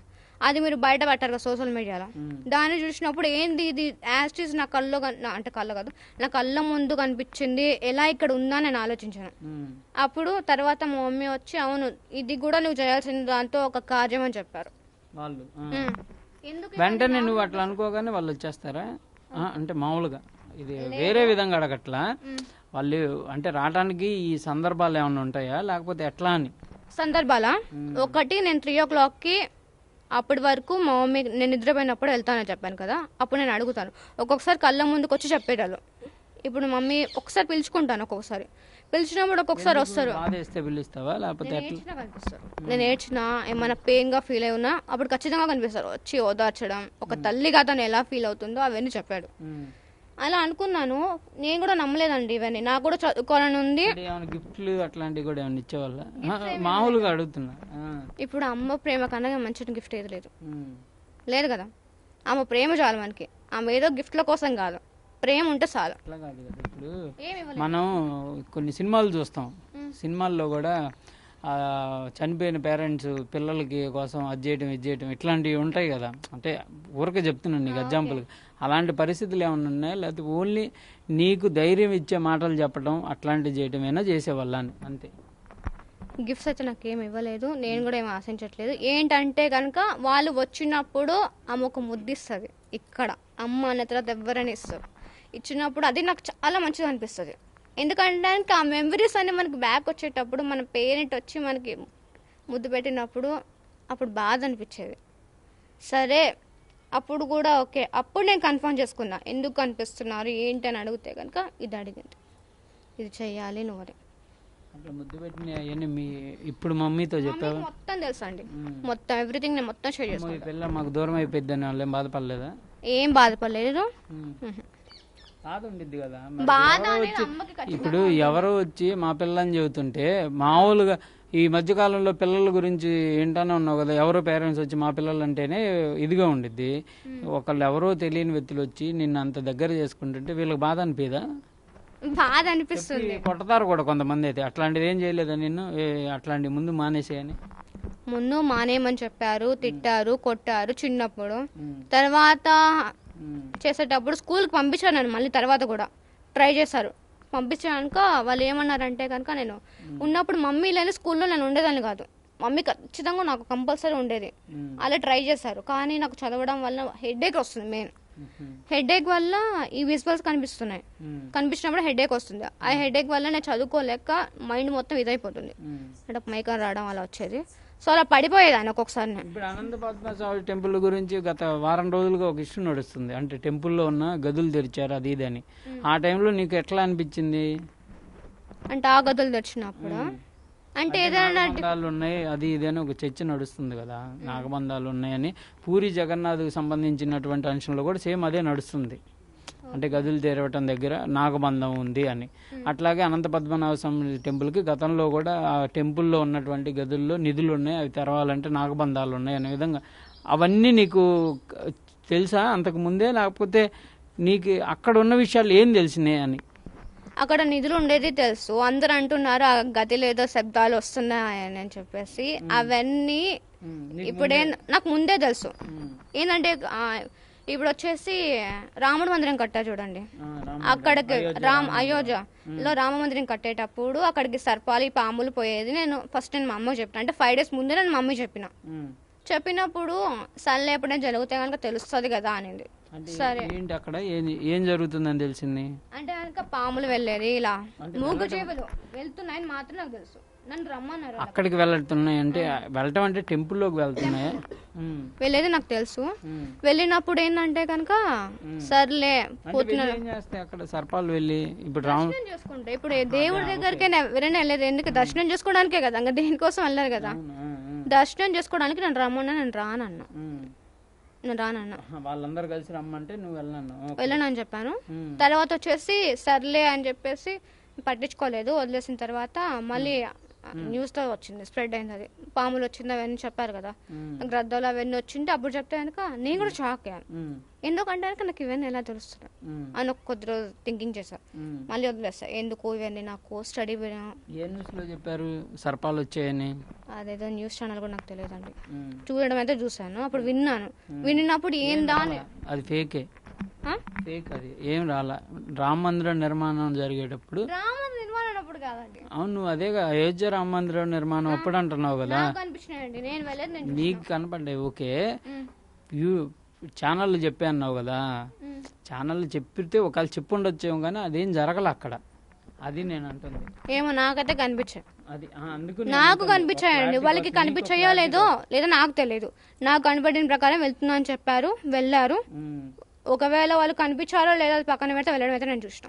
అది మీరు బయట పెట్టారు కదా సోషల్ మీడియాలో. దాన్ని చూసినప్పుడు ఏంది ఇది యాస్టిస్ నా కళ్ళు అంటే కళ్ళు కాదు నా కళ్ళ ముందు కనిపించింది, ఎలా ఇక్కడ ఉందా నేను ఆలోచించాను. అప్పుడు తర్వాత మా మమ్మీ వచ్చి అవును ఇది కూడా నువ్వు చేయాల్సిన దాంతో ఒక కార్యం అని చెప్పారు. వెంటనే నువ్వు అట్లా అనుకోగానే వాళ్ళు వచ్చేస్తారా? అంటే మామూలుగా ఇది వేరే విధంగా అడగట్లా, వాళ్ళు అంటే రావడానికి ఈ సందర్భాలు ఏమైనా ఉంటాయా లేకపోతే ఎట్లా అని? సందర్భాలా? ఒకటి నేను 3 o'clock అప్పటి వరకు మా మమ్మీ నేను నిద్రపోయినప్పుడు వెళ్తానని చెప్పాను కదా, అప్పుడు నేను అడుగుతాను. ఒక్కొక్కసారి కళ్ళ ముందుకు వచ్చి చెప్పేటాళ్ళు. ఇప్పుడు మమ్మీ ఒకసారి పిలుచుకుంటాను, ఒక్కొక్కసారి పిలిచినప్పుడు ఒక్కొక్కసారి వస్తారు. నేను ఏడ్చినా ఏమైనా పెయిన్ గా ఫీల్ అయినా అప్పుడు ఖచ్చితంగా కనిపిస్తారు, వచ్చి ఓదార్చడం, ఒక తల్లిగా తను ఎలా ఫీల్ అవుతుందో అవన్నీ చెప్పాడు. అలా అనుకున్నాను, నేను కూడా నమ్మలేదండి ఇవన్నీ. నాకు కూడా చదువుకోవాలని ఉంది. గిఫ్ట్లు అట్లాంటివి కూడా ఏమైనా ఇచ్చేవాళ్ళ? మామూలుగా అడుగుతున్నా. ఇప్పుడు అమ్మ ప్రేమ కన్నా మంచి గిఫ్ట్ ఏది లేదు, లేదు కదా. ఆమె ప్రేమ చాలు మనకి, ఆమె ఏదో గిఫ్ట్ల కోసం కాదు, ప్రేమ ఉంటే చాలు. అట్లా కాదు కదా, ఇప్పుడు మనం కొన్ని సినిమాలు చూస్తాం, సినిమాల్లో కూడా చనిపోయిన పేరెంట్స్ పిల్లలకి కోసం అది చేయటం ఇది చేయటం ఇట్లాంటివి ఉంటాయి కదా. అంటే ఊరికే చెప్తున్నాను నీకు ఎగ్జాంపుల్. అలాంటి పరిస్థితులు ఏమైనా ఉన్నాయా లేకపోతే ఓన్లీ నీకు ధైర్యం ఇచ్చే మాటలు చెప్పడం అట్లాంటివి చేయటమైనా చేసేవాళ్ళని అంతే? గిఫ్ట్స్ అయితే నాకేం ఇవ్వలేదు, నేను కూడా ఏం ఆశించట్లేదు. ఏంటంటే కనుక వాళ్ళు వచ్చినప్పుడు ఆమె ఒక ముద్దిస్తుంది, ఇక్కడ అమ్మ అన్న తర్వాత ఎవరైనా ఇస్తారు. ఇచ్చినప్పుడు అది నాకు చాలా మంచిగా అనిపిస్తుంది. ఎందుకంటే ఆ మెమరీస్ అన్ని మనకి బ్యాక్ వచ్చేటప్పుడు మన పేరెంట్ వచ్చి మనకి ముద్దు పెట్టినప్పుడు అప్పుడు బాధ అనిపించేది. సరే అప్పుడు కూడా ఓకే, అప్పుడు నేను కన్ఫర్మ్ చేసుకున్నా ఎందుకు కనిపిస్తున్నారు ఏంటి అని అడిగితే కనుక ఇది అడిగింది, ఇది చెయ్యాలి నువ్వు అని. ముద్దు పెట్టిన ఇప్పుడు మమ్మీతో చెప్పావు? మొత్తం తెలుసా అండి, మొత్తం ఎవ్రీథింగ్ నేను మొత్తం షేర్ చేసుకున్నాను. పిల్ల మాకు దూరం అయిపోద్దని వాళ్ళు ఏం బాధపడలేదా? ఏం బాధపడలేదు. బాధ ఉండిద్ది కదా. ఇప్పుడు ఎవరో వచ్చి మా పిల్లని చెబుతుంటే మామూలుగా ఈ మధ్యకాలంలో పిల్లల గురించి ఏంటనే ఉన్నావు కదా, ఎవరో పేరెంట్స్ వచ్చి మా పిల్లలు అంటేనే ఇదిగా ఉండిద్ది. ఒకళ్ళు ఎవరో తెలియని వ్యక్తులు వచ్చి నిన్ను అంత దగ్గర చేసుకుంటుంటే వీళ్ళకి బాధ అనిపిదా? బాధ అనిపిస్తుంది. కొడతారు కూడా కొంతమంది. అయితే అట్లాంటిది ఏం చేయలేదా నిన్ను? అట్లాంటి ముందు మానేసేయని ముందు మానేయమని చెప్పారు, తిట్టారు, కొట్టారు చిన్నప్పుడు. తర్వాత చేసేటప్పుడు స్కూల్కి పంపించాను నేను, మళ్ళీ తర్వాత కూడా ట్రై చేశారు. పంపించాక వాళ్ళు ఏమన్నారంటే కనుక నేను ఉన్నప్పుడు మమ్మీ లేని స్కూల్లో నేను ఉండేదాన్ని కాదు, మమ్మీ ఖచ్చితంగా నాకు కంపల్సరీ ఉండేది. అలా ట్రై చేశారు, కానీ నాకు చదవడం వల్ల హెడేక్ వస్తుంది. మెయిన్ హెడేక్ వల్ల ఈ విజువల్స్ కనిపిస్తున్నాయి, కనిపించినప్పుడు హెడేక్ వస్తుంది. ఆ హెడేక్ వల్ల నేను చదువుకోలేక మైండ్ మొత్తం ఇదైపోతుంది, అంటే మైకన్ రావడం అలా వచ్చేది. సో అలా పడిపోయేదాన్ని ఒక్కొక్కసారి. ఇప్పుడు అనంత పద్మనాభ టెంపుల్ గురించి గత వారం రోజులుగా ఒక ఇష్యూ నడుస్తుంది, అంటే టెంపుల్లో ఉన్న గదులు తెరిచారు అది ఇది అని. ఆ టైంలో నీకు ఎట్లా అనిపించింది? అంటే ఆ గదులు తెరిచినప్పుడు అంటే ఏదైనా ఉన్నాయి అది ఇది అని ఒక చర్చ నడుస్తుంది కదా, నాగబంధాలు ఉన్నాయని. పూరి జగన్నాథ్కి సంబంధించినటువంటి అంశంలో కూడా సేమ్ అదే నడుస్తుంది, అంటే గదులు తెరవటం దగ్గర నాగబంధం ఉంది అని. అట్లాగే అనంత పద్మనాభ స్వామి టెంపుల్కి గతంలో కూడా ఆ టెంపుల్లో ఉన్నటువంటి గదుల్లో నిధులు ఉన్నాయి, అవి తెరవాలంటే నాగబంధాలు ఉన్నాయి అనే విధంగా. అవన్నీ నీకు తెలుసా అంతకు ముందే, లేకపోతే నీకు అక్కడ ఉన్న విషయాలు ఏం తెలిసినాయి అని? అక్కడ నిధులు ఉండేది తెలుసు, అందరు అంటున్నారు ఆ గదిలో ఏదో శబ్దాలు వస్తున్నాయని అని చెప్పేసి. అవన్నీ ఇప్పుడే నాకు ముందే తెలుసు. ఏంటంటే ఇప్పుడు వచ్చేసి రాముడు మందిరం కట్టారు చూడండి, అక్కడికి అయోధ్యలో రామ మందిరం కట్టేటప్పుడు అక్కడికి సర్పాలు పాములు పోయేది. నేను మా అమ్మకి చెప్పిన, అంటే 5 days ముందే నేను మా అమ్మకి చెప్పినప్పుడు సర్లే ఎప్పుడైనా జరిగితే కనుక తెలుస్తుంది కదా అనింది. సరే ఏంటి అక్కడ ఏం జరుగుతుందని తెలిసింది అంటే కనుక పాములు వెళ్ళేది, ఇలా మూగు జీవులు వెళ్తున్నాయని మాత్రం నాకు తెలుసు. నన్ను రమ్మన్నారు. అక్కడికి వెళ్తున్నాయి అంటే వెళ్ళటం అంటే టెంపుల్ లోకి వెళ్తున్నాయి వెళ్ళేది నాకు తెలుసు. వెళ్ళినప్పుడు ఏంటంటే కనుక సర్లే పోతున్నాను అక్కడ సర్పాలు వెళ్ళి ఇప్పుడు దర్శనం చేసుకుంటే, ఇప్పుడు దేవుడి దగ్గరికి ఎవరైనా వెళ్ళేది ఎందుకు? దర్శనం చేసుకోవడానికే కదా, ఇంకా దేనికోసం వెళ్ళారు కదా. దర్శనం చేసుకోవడానికి నన్ను రమ్మన్నా, నేను రానన్నా. వాళ్ళందరూ కలిసి రమ్మంటే నువ్వు వెళ్ళనని చెప్పాను. తర్వాత వచ్చేసి సర్లే అని చెప్పేసి పట్టించుకోలేదు, వదిలేసిన తర్వాత మళ్ళీ న్యూస్ తో వచ్చింది, స్ప్రెడ్ అయింది. అది పాములు వచ్చింది అవన్నీ చెప్పారు కదా, గ్రద్దలు అవన్నీ వచ్చింటే అప్పుడు చెప్తే కనుక నేను కూడా షాక్ అయ్యాను. ఎందుకంటే నాకు ఇవన్నీ ఎలా తెలుస్తున్నాయి అని కొద్ది రోజు థింకింగ్ చేశా, మళ్ళీ వదిలేస్తా. ఎందుకు ఇవన్నీ నాకు స్టడీ చెప్పారు సర్పాలు వచ్చాయని, అదేదో న్యూస్ ఛానల్ కూడా నాకు తెలియదండి. చూడడం అయితే చూసాను, అప్పుడు విన్నాను. విన్నప్పుడు ఏందా అది ఫేకే, ఫేక్ అది ఏం రాలా. రామ మందిరం నిర్మాణం జరిగేటప్పుడు అవును నువ్వు అదేగా అయోధ్య రామ మందిరం నిర్మాణం అప్పుడు అంటున్నావు కదా, నీకు కనపడ్డాయి. ఓకే ఛానళ్ళు చెప్పా అన్నావు కదా, ఛానళ్ళు చెప్పితే ఒకవేళ చెప్పుండొచ్చేమో కానీ అదేం జరగల అక్కడ. అది నేను అంటుంది. ఏమో నాకైతే కనిపించాయి, అది అందుకు నాకు కనిపించాయండి. వాళ్ళకి కనిపించాయో లేదో లేదా నాకు తెలియదు. నాకు కనపడిన ప్రకారం వెళ్తున్నా అని చెప్పారు, వెళ్ళారు. ఒకవేళ వాళ్ళు కనిపించారో లేదా పక్కన పెడితే వెళ్ళడం అయితే నేను చూసిన.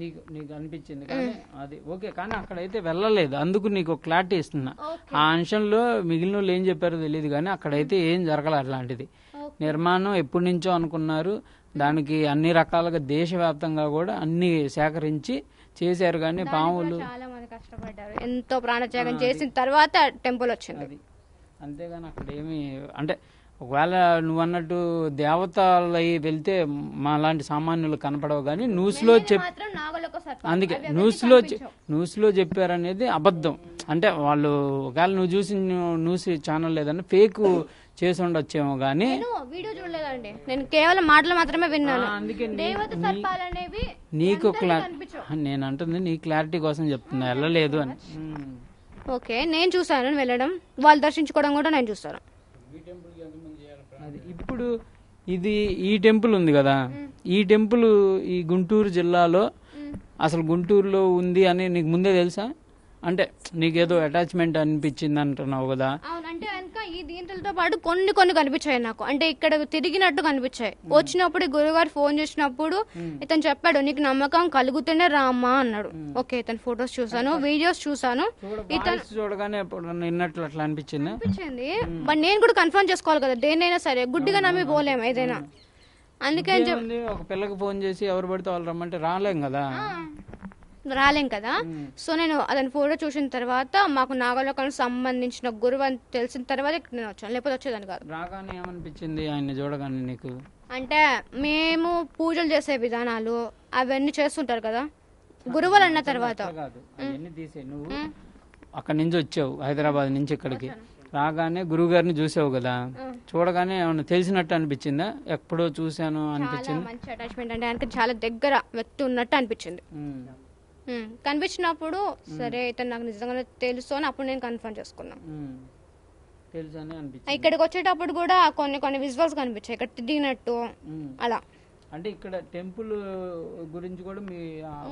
నీకు అనిపించింది కానీ అది ఓకే, కానీ అక్కడైతే వెళ్ళలేదు. అందుకు నీకు క్లారిటీ ఇస్తున్నా. ఆ అంశంలో మిగిలిన వాళ్ళు ఏం చెప్పారో తెలియదు కానీ అక్కడైతే ఏం జరగల. అట్లాంటిది నిర్మాణం ఎప్పటి నుంచో అనుకున్నారు, దానికి అన్ని రకాలుగా దేశవ్యాప్తంగా కూడా అన్ని సేకరించి చేశారు. కానీ పాములు చాలా మంది కష్టపడ్డారు, ఎంతో ప్రాణత్యాగం చేసిన తర్వాత టెంపుల్ వచ్చింది. అంతేగాని అక్కడ ఏమి అంటే ఒకవేళ నువ్వు అన్నట్టు దేవతలు అయి వెళ్తే మా లాంటి సామాన్యులు కనపడవు కానీ న్యూస్లో అందుకే న్యూస్లో చెప్పారనేది అబద్ధం. అంటే వాళ్ళు ఒకవేళ నువ్వు చూసి న్యూస్ ఛానల్ లేదన్నా ఫేక్ చేసి ఉండొచ్చేమో కానీ వీడియో చూడలేదండి, నేను కేవలం మాటలు మాత్రమే విన్నాను. అందుకే నీకు నేను అంటుంది నీ క్లారిటీ కోసం చెప్తున్నా, వెళ్ళలేదు అని. ఓకే నేను చూసాను వెళ్ళడం, వాళ్ళు దర్శించుకోవడం కూడా నేను చూసాను. ఇప్పుడు ఇది ఈ టెంపుల్ ఉంది కదా, ఈ టెంపుల్ ఈ గుంటూరు జిల్లాలో అసలు గుంటూరులో ఉంది అని నీకు ముందే తెలుసా? అంటే నీకేదో అటాచ్మెంట్ అనిపించింది అంటున్నావు కదా. అవునంటే కనుక ఈ దీంతో పాటు కొన్ని కనిపించాయి నాకు, అంటే ఇక్కడ తిరిగినట్టు కనిపించాయి. వచ్చినప్పుడు గురుగారు ఫోన్ చేసినప్పుడు ఇతను చెప్పాడు నీకు నమ్మకం కలిగితేనే రామ్మా అన్నాడు. ఓకే ఇతను ఫొటోస్ చూసాను, వీడియోస్ చూసాను, ఇతను చూడగానే విన్నట్లు అట్లా అనిపించింది. బట్ నేను కూడా కన్ఫర్మ్ చేసుకోవాలి కదా, దేనైనా సరే గుడ్డిగా నమ్మి పోలేము ఏదైనా. అందుకే ఒక పిల్లకి ఫోన్ చేసి ఎవరు పడితే వాళ్ళు రమ్మంటే రాలేం కదా. సో నేను అతని ఫోటో చూసిన తర్వాత మాకు నాగలోకానికి సంబంధించిన గురువు అని తెలిసిన తర్వాత ఇక్కడ నేను వచ్చాను, లేకపోతే వచ్చేదాన్ని కాదు. రాగానే ఏమనిపించింది ఆయన చూడగానే నీకు? అంటే మేము పూజలు చేసే విధానాలు అవన్నీ చేస్తుంటారు కదా గురువులు అన్న తర్వాత. నువ్వు అక్కడి నుంచి వచ్చావు హైదరాబాద్ నుంచి ఇక్కడికి రాగానే గురువు గారిని చూసావు కదా, చూడగానే ఏమన్నా తెలిసినట్టు అనిపించిందా? ఎప్పుడో చూసాను అనిపించింది? మంచి అటాచ్మెంట్, అంటే ఆయనకి చాలా దగ్గర వ్యక్తి ఉన్నట్టు అనిపించింది. కనిపించినప్పుడు సరే ఇతను నాకు నిజంగానే తెలుసు అని అప్పుడు నేను కన్ఫర్మ్ చేసుకున్నాను. ఇక్కడికి వచ్చేటప్పుడు కూడా కొన్ని విజువల్స్ కనిపించాయి ఇక్కడ తిరిగినట్టు అలా. అంటే ఇక్కడ టెంపుల్ గురించి కూడా మీ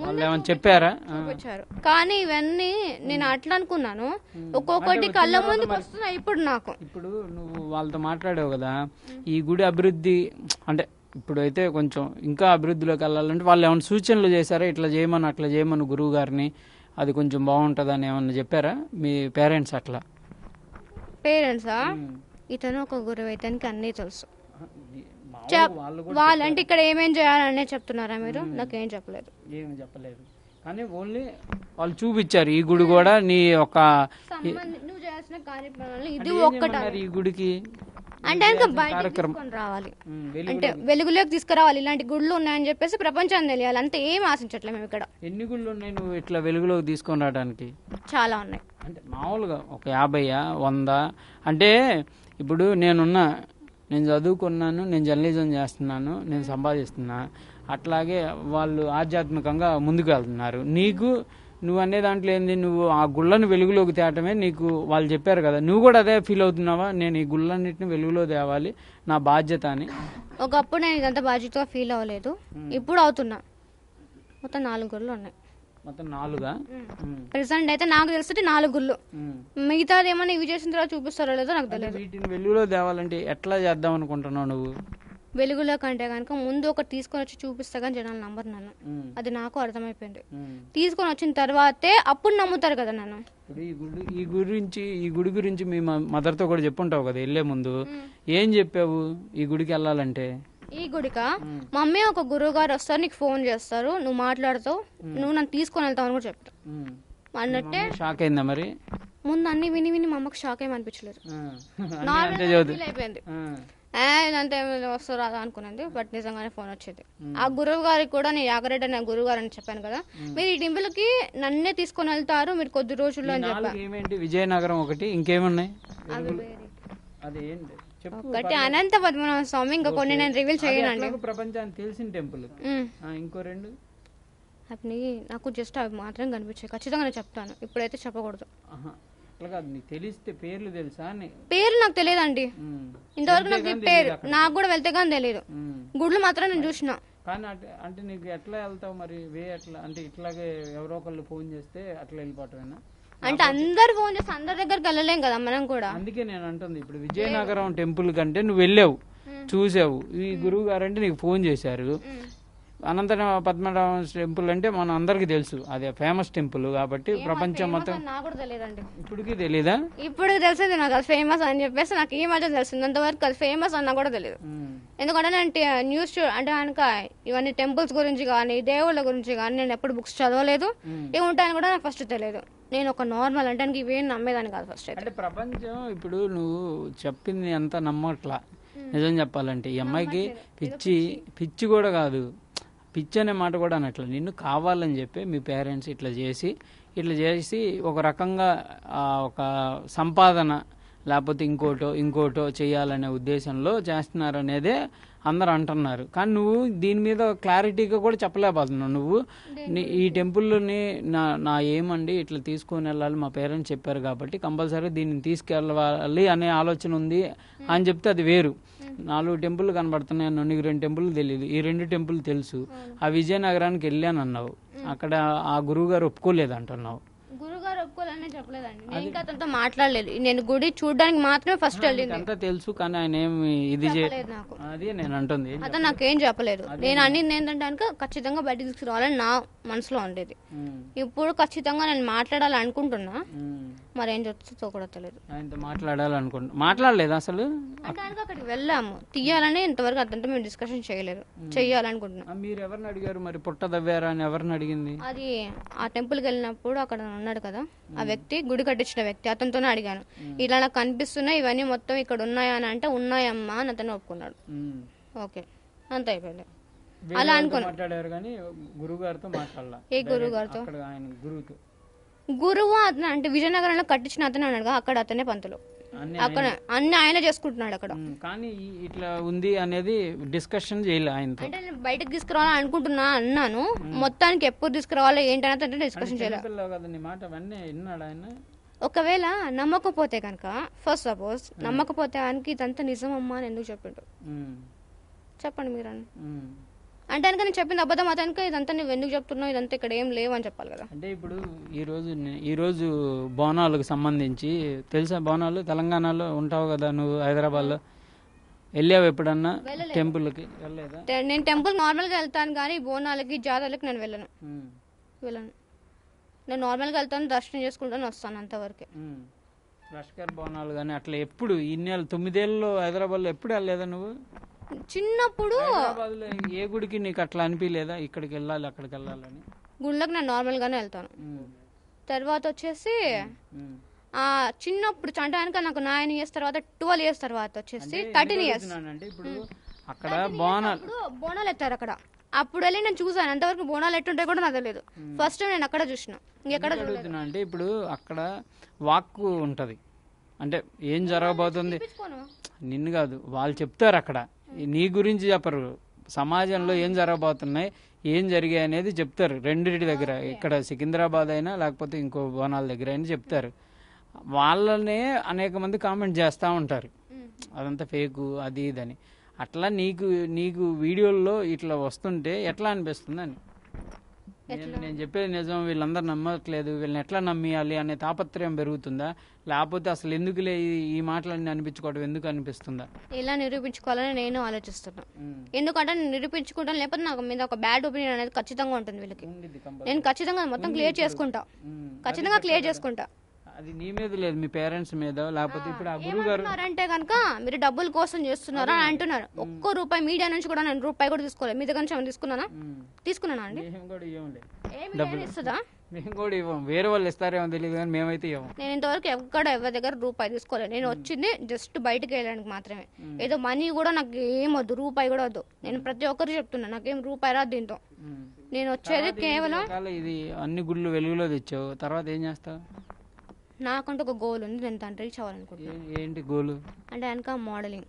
వాళ్ళు ఏమైనా చెప్పారా? చూపించారు కానీ ఇవన్నీ నేను అట్లా అనుకున్నాను, ఒక్కొక్కటి కళ్ళ ముందుకు వస్తున్నాయి. ఇప్పుడు నువ్వు వాళ్ళతో మాట్లాడావు కదా, ఈ గుడి అభివృద్ధి అంటే ఇప్పుడు అయితే కొంచెం ఇంకా అభివృద్ధిలోకి వెళ్ళాలంటే వాళ్ళు ఏమైనా సూచనలు చేశారా? ఇట్లా చేయమని అట్లా చేయమని గురువు గారిని, అది కొంచెం బాగుంటుందని ఏమన్నా చెప్పారా మీ పేరెంట్స్? అట్లా పేరెంట్సా? ఇతను ఒక గురువు, ఇతనికి అన్నీ తెలుసు. వాళ్ళు అంటే ఇక్కడ ఏమేం చేయాలనే చెప్తున్నారా మీరు? నాకేం చెప్పలేదు. ఏమి చెప్పలేదు కానీ ఓన్లీ వాళ్ళు చూపించారు ఈ గుడి కూడా నీ ఒక నువ్వు చేయాల్సిన కార్యక్రమాలు ఇది ఒక్కట. ఈ గుడికి అంటే కనుక బయటకు తీసుకొని రావాలి, అంటే వెలుగులోకి తీసుకురావాలి. ఇలాంటి గుళ్ళు ఉన్నాయని చెప్పేసి ప్రపంచాన్ని తెలియాలి, అంతే. ఏం ఆశించట్లేదు మేము ఇక్కడ. ఎన్ని గుళ్ళు ఉన్నాయి నువ్వు ఇట్లా వెలుగులోకి తీసుకొని రావడానికి? చాలా ఉన్నాయి. అంటే మామూలుగా ఒక 50, 100? అంటే ఇప్పుడు నేను చదువుకున్నాను, నేను జర్నలిజం చేస్తున్నాను, నేను సంపాదిస్తున్నా, అట్లాగే వాళ్ళు ఆధ్యాత్మికంగా ముందుకు వెళ్తున్నారు. నువ్వు అనే దాంట్లో ఏంది, నువ్వు ఆ గుళ్ళను వెలుగులోకి తేవటమే నీకు వాళ్ళు చెప్పారు కదా, నువ్వు కూడా అదే ఫీల్ అవుతున్నావా? నేను ఈ గుళ్ళన్నిటిని వెలుగులో తేవాలి, నా బాధ్యత అని. ఒకప్పుడు నేను ఇదంతా బాధ్యతగా ఫీల్ అవ్వలేదు, ఇప్పుడు అవుతున్నా. మొత్తం 4 గుళ్ళు ఉన్నాయి. మొత్తం 4గా? ప్రెసెంట్ అయితే నాకు తెలిసి 4 గుళ్ళు. మిగతాది ఏమన్నా ఇవి చేసిన తర్వాత చూపిస్తారో లేదో నాకు తెలియదు. వీటిని వెలుగులో తేవాలంటే ఎట్లా చేద్దాం అనుకుంటున్నావు నువ్వు? వెలుగులో కంటే కనుక ముందు ఒకటి తీసుకొని వచ్చి చూపిస్తా కానీ జనాలు నమ్మరు నన్ను, అది నాకు అర్థమైపోయింది. తీసుకొని వచ్చిన తర్వాతే అప్పుడు నమ్ముతారు కదా నన్ను. ఈ గుడి గురించి మీ మదర్తో కూడా చెప్పుంటావు కదా వెళ్లే ముందు, ఏం చెప్పావు ఈ గుడికి వెళ్ళాలంటే? ఈ గుడికా మమ్మీ ఒక గురువు గారు వస్తారు, నీకు ఫోన్ చేస్తారు, నువ్వు మాట్లాడతావు, నువ్వు నన్ను తీసుకొని వెళ్తావు అని కూడా చెప్తా అన్నట్టే. షాక్ అయిందా మరి? ముందు అన్ని విని విని మా అమ్మకి షాక్ ఏమనిపించలేదు, అయిపోయింది. ఇదంతా వస్తూ రాదా అనుకున్నది, బట్ నిజంగానే ఫోన్ వచ్చేది. ఆ గురువు గారికి కూడా నేను యాగరెడ్డి అనే గురువు గారు అని చెప్పాను కదా, మీరు ఈ టెంపుల్ కి నన్నే తీసుకొని వెళ్తారు మీరు కొద్ది రోజుల్లో అని చెప్పారు. విజయనగరం ఒకటి, ఇంకేమున్నాయి? ఒకటి అనంత పద్మనాభ స్వామి, ఇంకా కొన్ని నేను రివీల్ చేయనండి. ప్రపంచానికి తెలిసిన టెంపుల్ ఇంకో 2 అవి నాకు జస్ట్ అవి మాత్రం కనిపించాయి, ఖచ్చితంగా నేను చెప్తాను, ఇప్పుడైతే చెప్పకూడదు. తెలిస్తే పేర్లు తెలుసా? పేర్లు నాకు తెలియదండి, ఇంతవరకు నాకు పేరు నాకు కూడా వెళ్తే కానీ తెలియదు. గుడ్లు మాత్రం నేను చూసిన. కానీ అంటే నీకు ఎట్లా వెళ్తావు మరి? ఎట్లా అంటే ఇట్లాగే ఎవరో ఒకళ్ళు ఫోన్ చేస్తే అట్లా వెళ్ళిపోవటమేనా? అంటే అందరు ఫోన్ చేస్తే అందరి దగ్గరికి వెళ్ళలేం కదా మనం కూడా. అందుకే నేను అంటుంది, ఇప్పుడు విజయనగరం టెంపుల్ కంటే నువ్వు వెళ్ళావు, చూసావు, ఈ గురువు గారు అంటే నీకు ఫోన్ చేశారు. అనంత పద్మనాభ టెంపుల్ అంటే మన అందరికి తెలుసు, అదే ఫేమస్ టెంపుల్ కాబట్టి ప్రపంచం మొత్తం. నాకు కూడా తెలియదండి, ఇప్పటికీ తెలీదా? ఇప్పుడు తెలిసింది నాకు అది ఫేమస్ అని చెప్పేసి, నాకు ఈ మధ్య తెలిసింది. అంతవరకు అది ఫేమస్ అన్నా కూడా తెలియదు. ఎందుకంటే నేను న్యూస్ అంటే కనుక ఇవన్నీ టెంపుల్స్ గురించి కానీ దేవుళ్ళ గురించి కానీ నేను ఎప్పుడు బుక్స్ చదవలేదు, ఏముంటాయని కూడా నాకు ఫస్ట్ తెలియదు. నేను ఒక నార్మల్ అంటే ఇవేం నమ్మేదాన్ని కాదు ఫస్ట్. అంటే ప్రపంచం ఇప్పుడు నువ్వు చెప్పింది అంత నమ్మట్లా. నిజం చెప్పాలంటే ఈ అమ్మాయికి పిచ్చి కూడా కాదు, పిచ్చి అనే మాట కూడా అనట్లా. నిన్ను కావాలని చెప్పి మీ పేరెంట్స్ ఇట్లా చేసి ఒక రకంగా ఒక సంపాదన లేకపోతే ఇంకోటో చేయాలనే ఉద్దేశంలో చేస్తున్నారు అనేదే అందరు అంటున్నారు. కానీ నువ్వు దీని మీద క్లారిటీగా కూడా చెప్పలేకపోతున్నావు. నువ్వు ఈ టెంపుల్ని నా ఏమండి ఇట్లా తీసుకొని వెళ్ళాలి, మా పేరెంట్స్ చెప్పారు కాబట్టి కంపల్సరీ దీన్ని తీసుకెళ్ళాలి అనే ఆలోచన ఉంది అని చెప్తే అది వేరు. 4 టెంపుల్ కనబడుతున్నాయి, నీకు 2 టెంపుల్ తెలియదు, ఈ 2 టెంపుల్ తెలుసు. ఆ విజయనగరానికి వెళ్ళాను అన్నావు, అక్కడ ఆ గురువు గారు ఒప్పుకోలేదు అంటున్నావు. గురుగారు ఒప్పుకోవాలని చెప్పలేదండి, నేను ఇంకా అతనితో మాట్లాడలేదు. నేను గుడి చూడడానికి మాత్రమే ఫస్ట్ వెళ్ళింది. అంతా తెలుసు కానీ ఆయన ఏమి ఇది చేయలేదు నాకు. అదే నేను అంటుంది, అతను నాకేం చెప్పలేదు. నేను అన్నింది ఏంటంటే కనుక ఖచ్చితంగా బయటకు తీసుకురావాలని నా మనసులో ఉండేది. ఇప్పుడు ఖచ్చితంగా నేను మాట్లాడాలి అనుకుంటున్నా, మరి ఏం చెప్తుందో కూడా తెలియదు. ఆయనతో మాట్లాడలేదు అసలు. అంటే అక్కడికి వెళ్ళాము, తీయాలని ఇంతవరకు అతనితో మేము డిస్కషన్ చేయలేదు, చెయ్యాలనుకుంటున్నాం. మీరు ఎవరిని అడిగారు మరి? పుట్ట దవ్వారా అని ఎవరిని అడిగింది? అది ఆ టెంపుల్కి వెళ్ళినప్పుడు అక్కడ ఉన్నాడు కదా ఆ వ్యక్తి, గుడి కట్టించిన వ్యక్తి, అతనితోనే అడిగాను. ఇలా నాకు కనిపిస్తున్నాయి ఇవన్నీ మొత్తం ఇక్కడ ఉన్నాయా అని అంటే ఉన్నాయమ్మా అని అతను ఒప్పుకున్నాడు. ఓకే అంత అయిపోయింది. అలా అనుకున్నాను. ఏ గురువు గారితో? గురువు అతను అంటే విజయనగరంలో కట్టించిన అతను అన్నాడు, అక్కడ అతనే పంతులు, అక్కడ అన్ని ఆయన చేసుకుంటున్నాడు అక్కడ. కానీ ఇట్లా ఉంది అనేది డిస్కషన్ చేయలే ఆయనతో. అంటే నేను బయటకు తీసుకురావాలని అనుకుంటున్నా అన్నాను, మొత్తానికి ఎప్పుడు తీసుకురావాలో ఏంటనేది డిస్కషన్ చేయలేదు. ఒకవేళ నమ్మకపోతే కనుక ఫస్ట్ సపోజ్ నమ్మకపోతే ఆయనకి ఇదంతా నిజమమ్మా అని ఎందుకు చెప్పిండు చెప్పండి మీరు అని. అంటే కనుక నేను చెప్పింది అబద్ధం అతనికి, ఇదంతా నువ్వు ఎందుకు చెప్తున్నావు, ఇదంతా ఇక్కడ ఏం లేవు అని చెప్పాలి కదా. అంటే ఇప్పుడు ఈరోజు బోనాలకు సంబంధించి తెలుసా? బోనాలు తెలంగాణలో ఉంటావు కదా నువ్వు, హైదరాబాద్లో వెళ్ళావు ఎప్పుడన్నా టెంపుల్కి? వెళ్ళలేదా? నేను టెంపుల్ నార్మల్గా వెళ్తాను కానీ బోనాలకి జాతరలకి నేను వెళ్ళను. నేను నార్మల్గా వెళ్తాను, దర్శనం చేసుకుంటాను, వస్తాను, అంతవరకే. లష్కర్ బోనాలు కానీ అట్లా ఎప్పుడు 9 ఏళ్ళలో హైదరాబాద్లో ఎప్పుడు వెళ్ళలేదా నువ్వు? చిన్నప్పుడు ఏ గుడికి నీకు అట్లా అనిపించలేదా ఇక్కడికి వెళ్ళాలి అక్కడికి వెళ్ళాలని? గుళ్ళకి నేను నార్మల్ గానే వెళ్తాను. తర్వాత వచ్చేసి చిన్నప్పుడు అంటే కనుక నాకు 9 ఇయర్స్ తర్వాత 12 ఇయర్స్ తర్వాత వచ్చేసి 13 ఇయర్స్ అంటే ఇప్పుడు అక్కడ బోనాలు బోనాలు ఎత్తారు అక్కడ. అప్పుడు వెళ్ళి నేను చూసాను, అంతవరకు బోనాలు ఎట్టుంటే కూడా నాకు తెలియదు. ఫస్ట్ టైం నేను అక్కడ చూసిన, ఇంకెక్కడ అడుగుతున్నా అంటే ఇప్పుడు అక్కడ వాక్కు ఉంటది, అంటే ఏం జరగబోతుంది నిన్ను కాదు, వాళ్ళు చెప్తారు అక్కడ, నీ గురించి చెప్పరు, సమాజంలో ఏం జరగబోతున్నాయి ఏం జరిగాయి అనేది చెప్తారు రెండింటి దగ్గర. ఇక్కడ సికింద్రాబాద్ అయినా లేకపోతే ఇంకో బోనాల దగ్గర అయినా చెప్తారు. వాళ్ళనే అనేక మంది కామెంట్ చేస్తూ ఉంటారు అదంతా ఫేకు అది ఇదని. అట్లా నీకు వీడియోల్లో ఇట్లా వస్తుంటే ఎట్లా అనిపిస్తుంది అని? నేను చెప్పేది నిజం, వీళ్ళందరూ నమ్మట్లేదు, వీళ్ళని ఎట్లా నమ్మియాలి అనే తాపత్రయం పెరుగుతుందా, లేకపోతే అసలు ఎందుకులే ఈ మాటలన్నీ అనిపించుకోవడం ఎందుకు అనిపిస్తుందా? ఇలా నిరూపించుకోవాలని నేను ఆలోచిస్తున్నా. ఎందుకంటే నేను నిరూపించుకుంటాను, లేకపోతే నాకు మీద ఒక బ్యాడ్ ఒపీనియన్ అనేది ఖచ్చితంగా ఉంటుంది వీళ్ళకి. నేను ఖచ్చితంగా మొత్తం క్లియర్ చేసుకుంటా, ఖచ్చితంగా క్లియర్ చేసుకుంటా. అది నీ మీద లేదు, మీ పేరెంట్స్ మీద, లేకపోతే ఇప్పుడు ఆ గురువు గారు అంటే కనుక మీరు డబ్బుల కోసం చేస్తున్నారు అని అంటున్నారు. ఒక్క రూపాయి మీడియా నుంచి కూడా నేను రూపాయి కూడా తీసుకోలేదు. మీ దగ్గర నుంచి ఏమైనా తీసుకున్నానా అండి? ఇస్తుందా? మేము కూడా ఇవ్వం, వేరే వాళ్ళు ఇస్తారేమో తెలియదు కానీ మేమైతే ఇవ్వం. నేను ఇంతవరకు ఎవరి దగ్గర రూపాయి తీసుకోలేదు. నేను వచ్చింది జస్ట్ బయటకు వెళ్ళడానికి మాత్రమే. ఏదో మనీ కూడా నాకు ఏం వద్దు, రూపాయి కూడా వద్దు. నేను ప్రతి ఒక్కరు చెప్తున్నా, నాకేం రూపాయి రాదు దీంతో. నేను వచ్చేది కేవలం ఇది అన్ని గుళ్ళు వెలుగులో తెచ్చావు, తర్వాత ఏం చేస్తావు? నాకంటూ ఒక గోల్ ఉంది, నేను దాన్ని రీచ్ అవ్వాలనుకుంటున్నాను. ఏంటి గోల్? అంటే కనుక మోడలింగ్.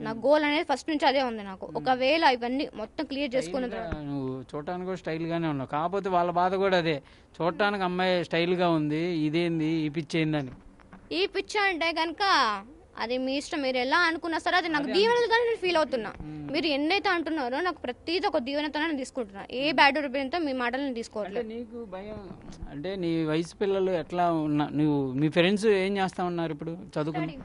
నా గోల్ అనేది ఫస్ట్ నుంచి అదే ఉంది నాకు. ఒకవేళ ఇవన్నీ మొత్తం క్లియర్ చేసుకున్న నువ్వు చూడటానికి కూడా స్టైల్ గానే ఉన్నావు, కాకపోతే వాళ్ళ బాధ కూడా అదే, చూడటానికి అమ్మాయి స్టైల్ గా ఉంది, ఇదేంది ఈ పిచ్చి ఏందని. ఈ పిచ్చి అంటే కనుక అది మీ ఇష్టం, మీరు ఎలా అనుకున్నా సరే అది నాకు దీవెనలుగానే నేను ఫీల్ అవుతున్నా. మీరు ఎన్నైతే అంటున్నారో నాకు ప్రతిదీ ఒక దీవెనతోనే నేను తీసుకుంటున్నా. ఏ బ్యాడ్ ఒపీనియన్తో మీ మాటలు నేను తీసుకోవట్లేదు. నీకు భయం అంటే నీ వయసు పిల్లలు ఎట్లా ఉన్నా, నువ్వు మీ ఫ్రెండ్స్ ఏం చేస్తా ఉన్నారు ఇప్పుడు చదువుకుని?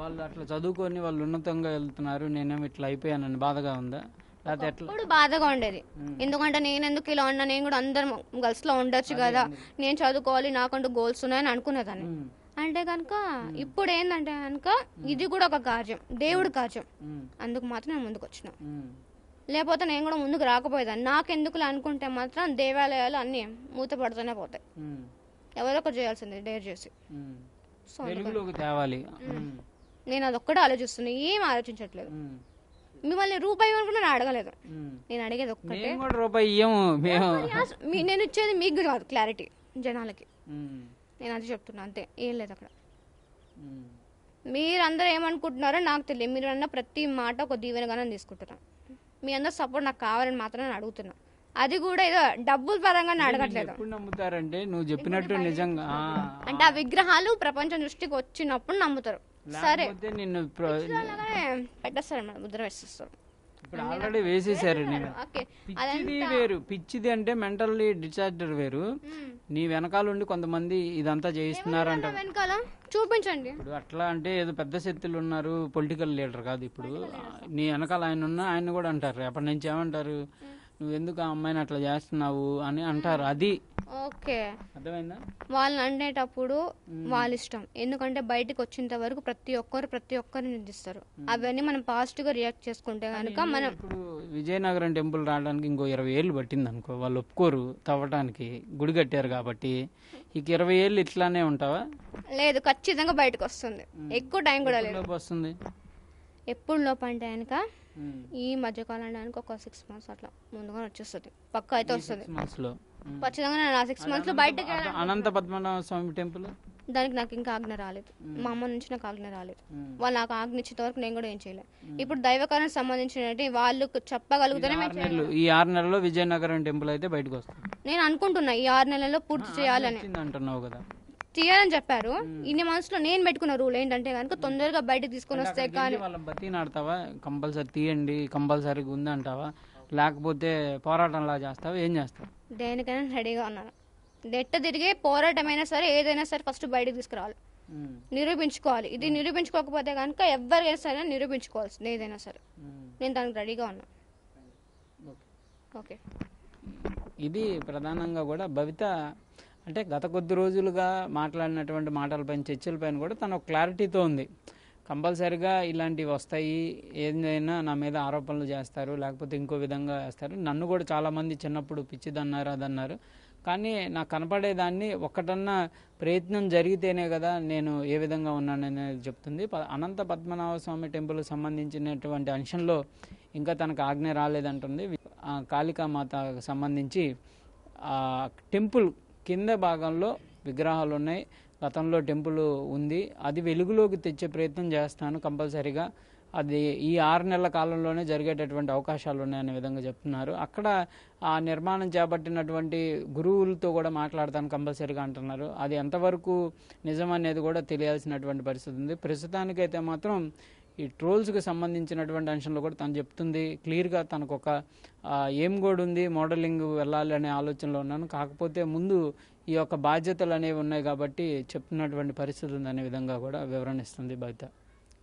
వాళ్ళు అట్లా చదువుకొని వాళ్ళు ఉన్నతంగా వెళ్తున్నారు, నేనేమో ఇట్లా అయిపోయానని బాధగా ఉందా? లేకపోతే ఎట్లా? ఇప్పుడు బాధగా ఉండేది, ఎందుకంటే నేను ఎందుకు ఇలా ఉన్నా, నేను కూడా అందరం గర్ల్స్ లో ఉండొచ్చు కదా, నేను చదువుకోవాలి, నాకంటూ గోల్స్ ఉన్నాయని అనుకునేదాన్ని. అంటే కనుక ఇప్పుడు ఏంటంటే కనుక ఇది కూడా ఒక కార్యం, దేవుడి కార్యం, అందుకు మాత్రం నేను ముందుకు వచ్చిన. లేకపోతే నేను కూడా ముందుకు రాకపోయేదాన్ని. నాకెందుకులా అనుకుంటే మాత్రం దేవాలయాలు అన్ని మూతపడుతూనే పోతాయి. ఎవరో ఒకరు చేయాల్సింది డేర్ చేసి. సో తేవాలి, నేను అదొక్కటే ఆలోచిస్తున్నా, ఏం ఆలోచించట్లేదు. మిమ్మల్ని రూపాయి ఇవ్వకుండా నేను అడగలేదు, నేను అడిగేది ఒక్కటే రూపాయి. నేను ఇచ్చేది మీకు కాదు, క్లారిటీ జనాలకి. నేను అది చెప్తున్నా అంతే, ఏం లేదు అక్కడ. మీరందరూ ఏమనుకుంటున్నారో నాకు తెలియదు. మీరు అన్న ప్రతి మాట ఒక దీవెనగానే తీసుకుంటున్నా. మీ అందరు సపోర్ట్ నాకు కావాలని మాత్రం నేను అడుగుతున్నా. అది కూడా ఏదో డబ్బుల పరంగా అడగట్లేదు. నమ్ముతారంటే నువ్వు చెప్పినట్టు నిజంగా అంటే ఆ విగ్రహాలు ప్రపంచం దృష్టికి వచ్చినప్పుడు నమ్ముతారు. సరే నిన్ను పెట్టేస్తారు, ముద్ర వేసేస్తారు. ఇప్పుడు ఆల్రెడీ వేసేసారు. పిచ్చిది వేరు, పిచ్చిది అంటే మెంటల్లీ డిసార్డర్ వేరు. నీ వెనకాల ఉండి కొంతమంది ఇదంతా చేయిస్తున్నారంట. వెనకాల చూపించండి. ఇప్పుడు అట్లా అంటే ఏదో పెద్ద శక్తులు ఉన్నారు, పొలిటికల్ లీడర్ కాదు. ఇప్పుడు నీ వెనకాల ఆయన ఉన్నా ఆయన కూడా అంటారు, ఎప్పటి నుంచి ఏమంటారు, నువ్వు ఎందుకు ఆ అమ్మాయిని అట్లా చేస్తున్నావు అని అంటారు. అది ఓకే, అర్థమైందా? వాళ్ళని అనేటప్పుడు వాళ్ళ ఇష్టం. ఎందుకంటే బయటకు వచ్చేంత వరకు ప్రతి ఒక్కరు నిందిస్తారు. అవన్నీ మనం పాజిటివ్ గా రియాక్ట్ చేసుకుంటే కనుక మనం. ఇప్పుడు విజయనగరం టెంపుల్ రావడానికి ఇంకో 20 ఏళ్ళు పట్టింది అనుకో, వాళ్ళు ఒప్పుకోరు తవ్వటానికి, గుడి కట్టారు కాబట్టి. ఇక 20 ఏళ్ళు ఇట్లానే ఉంటావా? లేదు, ఖచ్చితంగా బయటకు వస్తుంది. ఎక్కువ టైం కూడా లేదు. వస్తుంది ఎప్పుడు లోపు అంటే కనుక ఈ మధ్యకాలానికి ఒక 6 months అట్లా ముందుగా వచ్చేస్తుంది, పక్క అయితే వస్తుంది. ఖచ్చితంగా నేను ఆ 6 months లో బయటకి. అనంత పద్మనాభ స్వామి టెంపుల్ దానికి నాకు ఇంకా ఆజ్ఞ రాలేదు, మా అమ్మ నుంచి నాకు ఆజ్ఞ రాలేదు. వాళ్ళు నాకు ఆజ్ఞ ఇచ్చేంత వరకు నేను కూడా ఏం చేయలేదు. ఇప్పుడు దైవకారానికి సంబంధించిన వాళ్ళు చెప్పగలుగుతానే. ఈ 6 నెలల్లో విజయనగరం టెంపుల్ అయితే బయటకు వస్తుంది నేను అనుకుంటున్నా. ఈ 6 నెలల్లో పూర్తి చేయాలని అంటున్నావు కదా, తీయాలని చెప్పారు. ఇన్ని మంత్స్ లో నేను పెట్టుకున్న రూల్ ఏంటంటే కనుక తొందరగా బయటకు తీసుకొని వస్తే. కానీ వాళ్ళ బతినాడతావా, కంపల్సరీ తీయండి, కంపల్సరీగా ఉందంటావా, లేకపోతే పోరాటం లా చేస్తావా, ఏం చేస్తావు? దేనికైనా రెడీగా ఉన్నాను. దెట్ట తిరిగే పోరాటమైనా సరే, ఏదైనా సరే ఫస్ట్ బయటకు తీసుకురావాలి, నిరూపించుకోవాలి. ఇది నిరూపించుకోకపోతే కనుక ఎవరికైనా సరే నిరూపించుకోవాల్సింది ఏదైనా సరే. నేను దానికి రెడీగా ఉన్నా. ఓకే, ఇది ప్రధానంగా కూడా భవిత అంటే గత కొద్ది రోజులుగా మాట్లాడినటువంటి మాటలపైన, చర్చలపైన కూడా తను ఒక క్లారిటీతో ఉంది. కంపల్సరిగా ఇలాంటివి వస్తాయి, ఏదైనా నా మీద ఆరోపణలు చేస్తారు, లేకపోతే ఇంకో విధంగా వేస్తారు. నన్ను కూడా చాలామంది చిన్నప్పుడు పిచ్చిదన్నారు, అదన్నారు. కానీ నాకు కనపడేదాన్ని ఒక్కటన్నా ప్రయత్నం జరిగితేనే కదా నేను ఏ విధంగా ఉన్నాననేది చెప్తుంది. అనంత పద్మనాభ స్వామి టెంపుల్కి సంబంధించినటువంటి అంశంలో ఇంకా తనకు ఆజ్ఞ రాలేదంటుంది. కాళికామాతకు సంబంధించి టెంపుల్ కింద భాగంలో విగ్రహాలు ఉన్నాయి, గతంలో టెంపుల్ ఉంది, అది వెలుగులోకి తెచ్చే ప్రయత్నం చేస్తాను కంపల్సరీగా, అది ఈ 6 నెలల కాలంలోనే జరిగేటటువంటి అవకాశాలు ఉన్నాయనే విధంగా చెప్తున్నారు. అక్కడ ఆ నిర్మాణం చేపట్టినటువంటి గురువులతో కూడా మాట్లాడతాను కంపల్సరీగా అంటున్నారు. అది ఎంతవరకు నిజం అనేది కూడా తెలియాల్సినటువంటి పరిస్థితి ఉంది. ప్రస్తుతానికైతే మాత్రం ఈ ట్రోల్స్కి సంబంధించినటువంటి అంశంలో కూడా తను చెప్తుంది క్లియర్గా, తనకు ఒక ఏం కూడా ఉంది, మోడలింగ్ వెళ్ళాలి అనే ఆలోచనలో ఉన్నాను, కాకపోతే ముందు ఈ యొక్క బాధ్యతలు అనేవి ఉన్నాయి కాబట్టి చెప్తున్నటువంటి పరిస్థితి ఉందనే విధంగా కూడా వివరణ ఇస్తుంది బయట.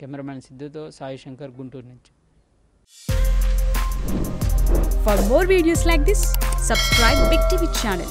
కెమెరామ్యాన్ సిద్ధుతో సాయి శంకర్, గుంటూరు నుంచి. For more videos like this, subscribe Big TV channel.